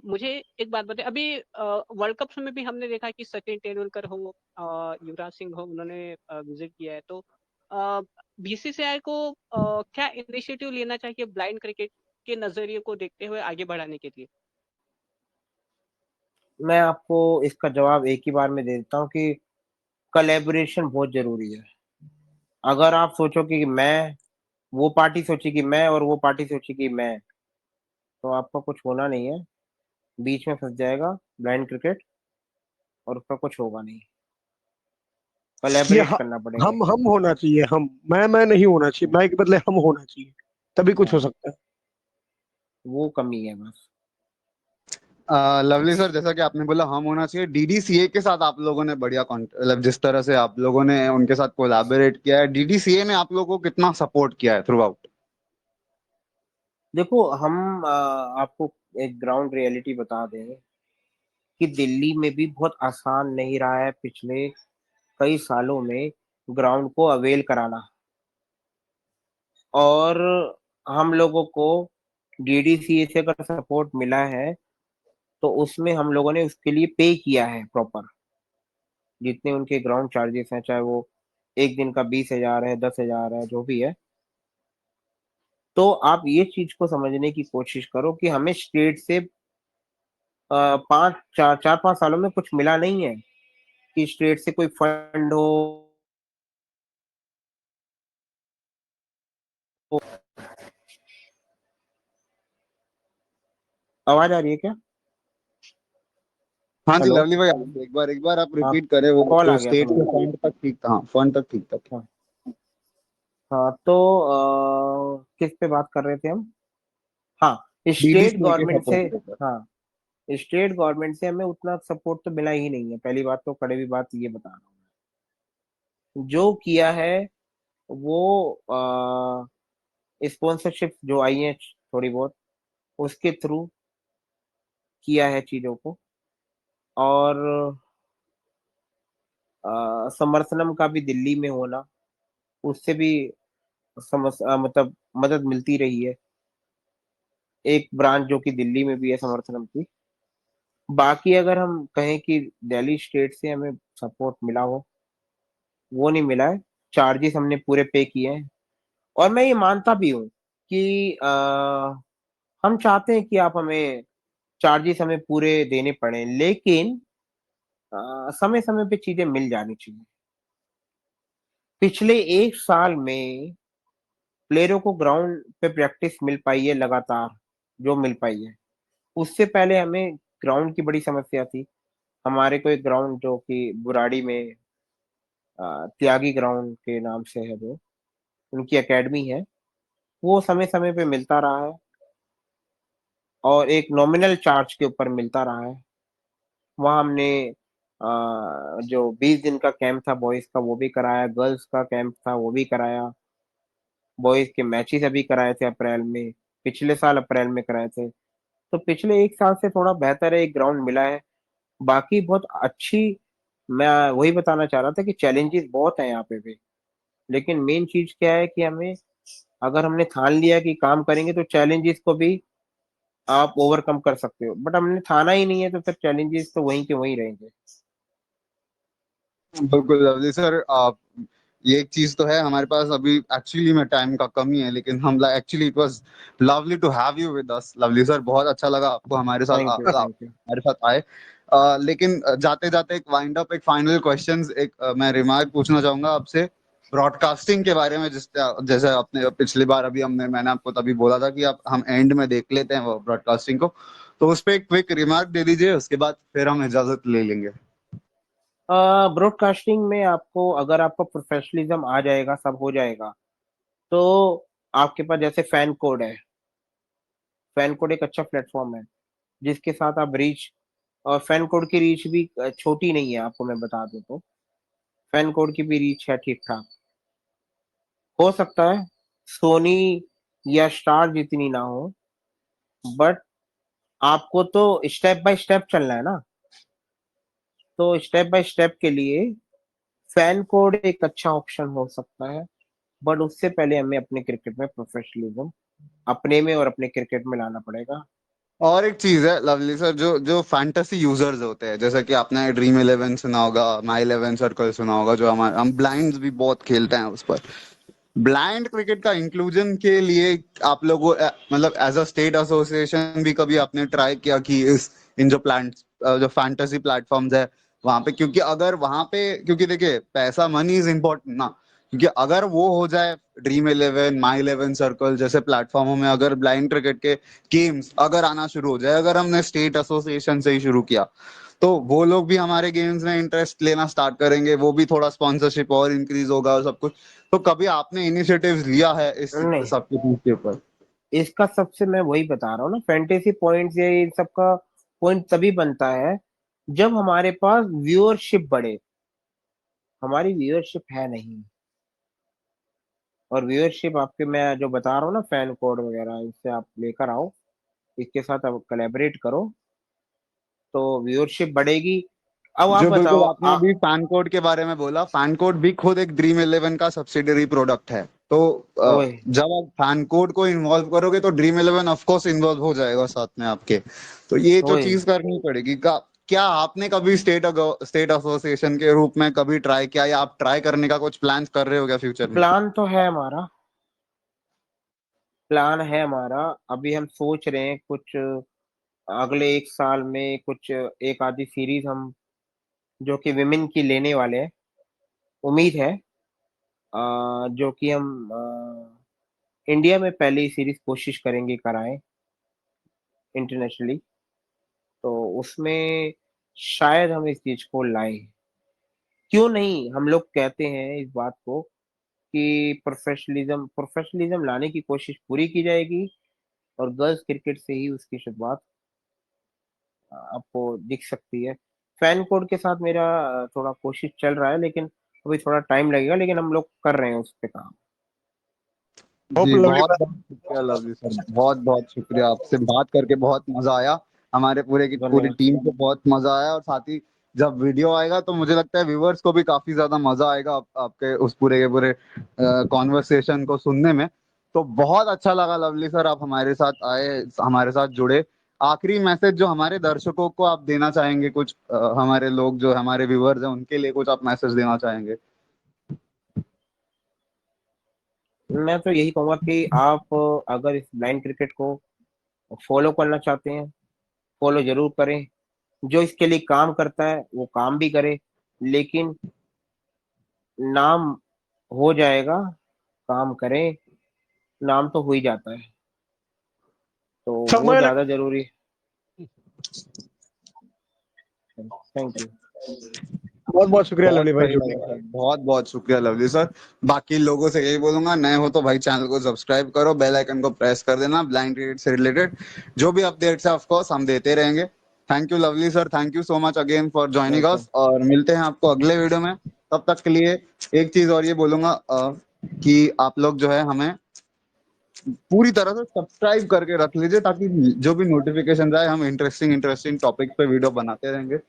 मुझे एक बात बताइए, अभी वर्ल्ड कप में भी हमने देखा कि सचिन तेंदुलकर हो, युवराज सिंह हो, उन्होंने विजिट किया है। तो बीसीसीआई को क्या इनिशिएटिव लेना चाहिए ब्लाइंड क्रिकेट के नजरिए को देखते हुए आगे बढ़ाने के लिए? मैं आपको इसका जवाब एक ही बार में दे देता हूँ कि कोलैबोरेशन बहुत जरूरी है। अगर आप सोचो कि मैं, वो पार्टी सोची कि मैं, और वो पार्टी सोची कि मैं, तो आपका कुछ होना नहीं है, बीच में फंस जाएगा ब्लाइंड क्रिकेट, और उसका कुछ होगा नहीं। ये कोलैबोरेट करना पड़ेगा। हम होना चाहिए, हम, मैं नहीं होना चाहिए, मैं के बदले हम होना चाहिए, तभी कुछ हो हाँ, सकता है। वो कमी है बस। लवली सर, जैसा कि आपने बोला हम होना चाहिए, डीडीसीए के साथ आप लोगों ने बढ़िया मतलब जिस तरह से आप लोगों ने उनके साथ कोलैबोरेट किया है, डीडीसीए ने आप लोगों को कितना सपोर्ट किया है थ्रू आउट? देखो, हम आपको एक ग्राउंड रियलिटी बता दें कि दिल्ली में भी बहुत आसान नहीं रहा है पिछले कई सालों में ग्राउंड को अवेल कराना, और हम लोगों को डीडीसीए से अगर सपोर्ट मिला है, तो उसमें हम लोगों ने उसके लिए पे किया है प्रॉपर। जितने उनके ग्राउंड चार्जेस हैं, चाहे वो एक दिन का 20,000 है, 10,000 है, जो भी है। तो आप ये चीज को समझने की कोशिश करो कि हमें स्टेट से 4-5 सालों में कुछ मिला नहीं है कि स्टेट से कोई फंड हो। आवाज आ रही है क्या? हाँ जी हेलो। लवली भाई, आप एक बार आप हाँ, रिपीट करें, वो कॉल जो आ गया था स्टेट के मेरा। फंड तक ठीक था। हाँ, फंड तक ठीक था। हाँ। हाँ, तो किस पे बात कर रहे थे हम? हाँ, स्टेट डीडीसीए के गवर्नमेंट से। सपोर्ट के ऊपर। हाँ, स्टेट गवर्नमेंट से हमें उतना सपोर्ट तो मिला ही नहीं है। पहली बात तो, कड़वी बात ये बता रहा हूँ। जो किया है वो स्पॉन्सरशिप जो आई है थोड़ी बहुत, उसके थ्रू किया है चीजों को। और समर्थनम का भी दिल्ली में होना, उससे भी मतलब मदद मिलती रही है। एक ब्रांच जो कि दिल्ली में भी है समर्थनम की। बाकी अगर हम कहें कि दिल्ली स्टेट से हमें सपोर्ट मिला हो, वो नहीं मिला है। चार्जेस हमने पूरे पे किए हैं, और मैं ये मानता भी हूँ कि हम चाहते हैं कि आप हमें चार्जेस हमें पूरे देने पड़े, लेकिन समय समय पे चीजें मिल जानी चाहिए। पिछले 1 साल में प्लेयरों को ग्राउंड पे प्रैक्टिस मिल पाई है लगातार, जो मिल पाई है। उससे पहले हमें ग्राउंड की बड़ी समस्या थी। हमारे को एक ग्राउंड जो कि बुराड़ी में त्यागी ग्राउंड के नाम से है, जो उनकी एकेडमी है, वो समय समय पे मिलता रहा है और एक नॉमिनल चार्ज के ऊपर मिलता रहा है। वहाँ हमने जो 20 दिन का कैंप था बॉयज का वो भी कराया, गर्ल्स का कैंप था वो भी कराया, बॉयज के मैचेस अभी कराए थे अप्रैल में, पिछले साल अप्रैल में कराए थे। तो पिछले 1 साल से थोड़ा बेहतर है, एक ग्राउंड मिला है। बाकी बहुत अच्छी, मैं वही बताना चाह रहा था कि चैलेंजेस बहुत हैं यहाँ पे भी। लेकिन मेन चीज़ क्या है कि हमें, अगर हमने ठान लिया कि काम करेंगे तो चैलेंजेस को भी आप ओवरकम कर सकते हो। बट हमने ठाना ही नहीं है तो फिर चैलेंजेस तो वहीं के वहीं रहेंगे। बिल्कुल लवली सर, आप ये एक चीज तो है, हमारे पास अभी एक्चुअली में टाइम का कमी है, लेकिन हम actually it was lovely to have you with us lovely sir. बहुत अच्छा लगा आपको हमारे साथ थैंक यू, आप थैंक यू। हमारे साथ आए। लेकिन जाते जाते एक वाइंड अप, एक फाइनल क्वेश्चंस, एक मैं रिमार्क पूछना चाहूंगा आपसे ब्रॉडकास्टिंग के बारे में। जैसे अपने पिछली बार अभी मैंने आपको तभी बोला था कि आप हम एंड में देख लेते हैं वो ब्रॉडकास्टिंग को, तो उस पर एक क्विक रिमार्क दे दीजिए, उसके बाद फिर हम इजाजत ले लेंगे। ब्रॉडकास्टिंग में आपको, अगर आपका प्रोफेशनलिज्म आ जाएगा, सब हो जाएगा, तो आपके पास जैसे फैन कोड है। फैन कोड एक अच्छा प्लेटफॉर्म है जिसके साथ आप रीच, और फैन कोड की रीच भी छोटी नहीं है, आपको मैं बता दूं तो फैन कोड की भी रीच है ठीक ठाक। हो सकता है सोनी या स्टार जितनी ना हो, बट आपको तो स्टेप बाय स्टेप चलना है ना। तो स्टेप बाय स्टेप के लिए फैन कोड एक अच्छा ऑप्शन हो सकता है। बट उससे पहले हमें अपने क्रिकेट में प्रोफेशनलिज्म अपने में और अपने क्रिकेट में लाना पड़ेगा। और एक चीज है लवली सर, जो जो फैंटेसी यूजर्स होते हैं, जैसे कि आपने ड्रीम इलेवन सुना होगा, माई इलेवन सर्कल सुना होगा, जो हम ब्लाइंड्स भी बहुत खेलते हैं उस पर। ब्लाइंड क्रिकेट का इंक्लूजन के लिए आप लोगों मतलब एज अ स्टेट एसोसिएशन भी कभी आपने ट्राई किया कि इस इन जो फैंटेसी प्लेटफॉर्म्स है वहां पे, क्योंकि अगर वहां पे, क्योंकि देखिए पैसा, मनी इज इम्पोर्टेंट ना, क्योंकि अगर वो हो जाए, ड्रीम इलेवन, माई इलेवन सर्कल जैसे प्लेटफॉर्मों में अगर ब्लाइंड क्रिकेट के गेम्स अगर आना शुरू हो जाए, अगर हमने स्टेट एसोसिएशन से ही शुरू किया, तो वो लोग भी हमारे गेम्स में इंटरेस्ट लेना स्टार्ट करेंगे, वो भी थोड़ा स्पॉन्सरशिप और इंक्रीज होगा और सब कुछ। तो कभी आपने इनिशिएटिव्स लिया है इस नहीं, सब के चीज के ऊपर? इसका सबसे मैं वही बता रहा हूँ ना, फैंटेसी पॉइंट्स या इन सबका पॉइंट तभी बनता है जब हमारे पास व्यूअरशिप बढ़े। हमारी व्यूअरशिप है नहीं, और व्यूअरशिप आपके, मैं जो बता रहा हूँ ना, फैन कोड वगैरह, इससे आप लेकर आओ, इसके साथ आप कोलैबोरेट करो तो व्यूअरशिप बढ़ेगी। अब आप जो बिल्कुल बताओ आपने अभी फैन कोड के बारे में बोला, फैन कोड भी खुद एक ड्रीम इलेवन का सब्सिडरी प्रोडक्ट है। तो ओए, जब आप फैन कोड को इन्वॉल्व करोगे तो dream eleven of course involve हो जाएगा साथ में आपके। तो ये जो ओए, चीज करनी पड़ेगी क्या आपने कभी स्टेट एसोसिएशन के रूप में कभी ट्राई किया, या आप ट्राई करने का कुछ प्लान कर रहे हो क्या फ्यूचर में? प्लान तो है हमारा, प्लान है हमारा। अभी हम सोच रहे हैं कुछ अगले 1 साल में कुछ एक आधी सीरीज हम, जो कि विमेन की लेने वाले हैं। उम्मीद है जो कि हम इंडिया में पहली सीरीज कोशिश करेंगे कराएं इंटरनेशनली। तो उसमें शायद हम इस चीज को लाएं। क्यों नहीं, हम लोग कहते हैं इस बात को कि प्रोफेशनलिज्म प्रोफेशनलिज्म लाने की कोशिश पूरी की जाएगी, और गर्ल्स क्रिकेट से ही उसकी शुरुआत आपको दिख सकती है। फैन कोड के साथ मेरा थोड़ा कोशिश चल रहा है, लेकिन अभी थोड़ा टाइम लगेगा, लेकिन हम लोग कर रहे हैं उस पे काम। होप जी लवली बहुत सर। बहुत शुक्रिया लवली सर, बहुत बहुत शुक्रिया, आपसे बात करके बहुत मजा आया। हमारे पूरी धन्यवाद। टीम को बहुत मजा आया, और साथ ही जब वीडियो आएगा तो मुझे लगता है व्यूवर्स को भी काफी ज्यादा मजा आएगा आपके उस पूरे के पूरे कॉन्वर्सेशन को सुनने में। तो बहुत अच्छा लगा लवली सर, आप हमारे साथ आए, हमारे साथ जुड़े। आखिरी मैसेज जो हमारे दर्शकों को आप देना चाहेंगे, कुछ हमारे लोग जो हमारे व्यूवर्स हैं उनके लिए कुछ आप मैसेज देना चाहेंगे? मैं तो यही कहूंगा कि आप अगर इस ब्लाइंड क्रिकेट को फॉलो करना चाहते हैं फॉलो जरूर करें। जो इसके लिए काम करता है वो काम भी करे, लेकिन नाम हो जाएगा, काम करें, नाम तो हो ही जाता है, तो वो समय लग ज्यादा जरूरी है। Thank you. बहुत बहुत शुक्रिया बहुत लवली भाई सही जुड़ने लगा के सर, लिए। बहुत बहुत शुक्रिया लवली सर। बाकी लोगों से यही बोलूंगा, नए हो तो भाई चैनल को सब्सक्राइब करो, बेल आइकन को प्रेस कर देना। ब्लाइंड क्रिकेट से रिलेटेड जो भी अपडेट्स है ऑफ कोर्स हम देते रहेंगे। Thank you lovely sir, thank you so much again for joining welcome. Us, और मिलते हैं आपको अगले वीडियो में। तब तक के लिए एक चीज और ये बोलूंगा कि आप लोग जो है हमें पूरी तरह से सब्सक्राइब करके रख लीजिए, ताकि जो भी नोटिफिकेशन आए हम इंटरेस्टिंग इंटरेस्टिंग टॉपिक पे वीडियो बनाते रहेंगे।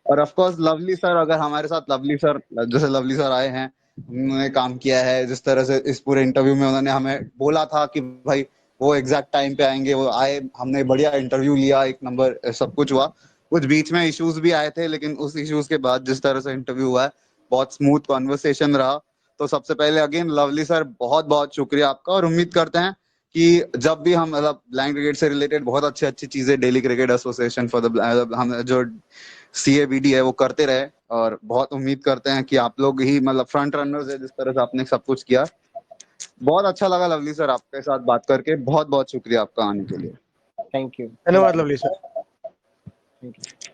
और ऑफ कोर्स लवली सर, अगर हमारे साथ लवली सर, जैसे लवली सर आए हैं, उन्होंने काम किया है जिस तरह से इस पूरे इंटरव्यू में उन्होंने हमें बोला था कि भाई वो एग्जैक्ट टाइम पे आएंगे, वो आए, हमने बढ़िया इंटरव्यू लिया, एक नंबर सब कुछ हुआ। कुछ बीच में इश्यूज भी आए थे, लेकिन उस इश्यूज के बाद जिस तरह से इंटरव्यू हुआ है, बहुत स्मूथ कॉन्वर्सेशन रहा। तो सबसे पहले अगेन लवली सर बहुत बहुत शुक्रिया आपका, और उम्मीद करते हैं कि जब भी हम मतलब ब्लाइंड क्रिकेट से रिलेटेड बहुत अच्छी अच्छी चीजें daily cricket association for the हम जो CABD है वो करते रहे। और बहुत उम्मीद करते हैं कि आप लोग ही मतलब फ्रंट रनर्स है, जिस तरह से आपने सब कुछ किया। बहुत अच्छा लगा लवली सर आपके साथ बात करके, बहुत बहुत शुक्रिया आपका आने के लिए। Thank you. धन्यवाद लवली सर। Thank you.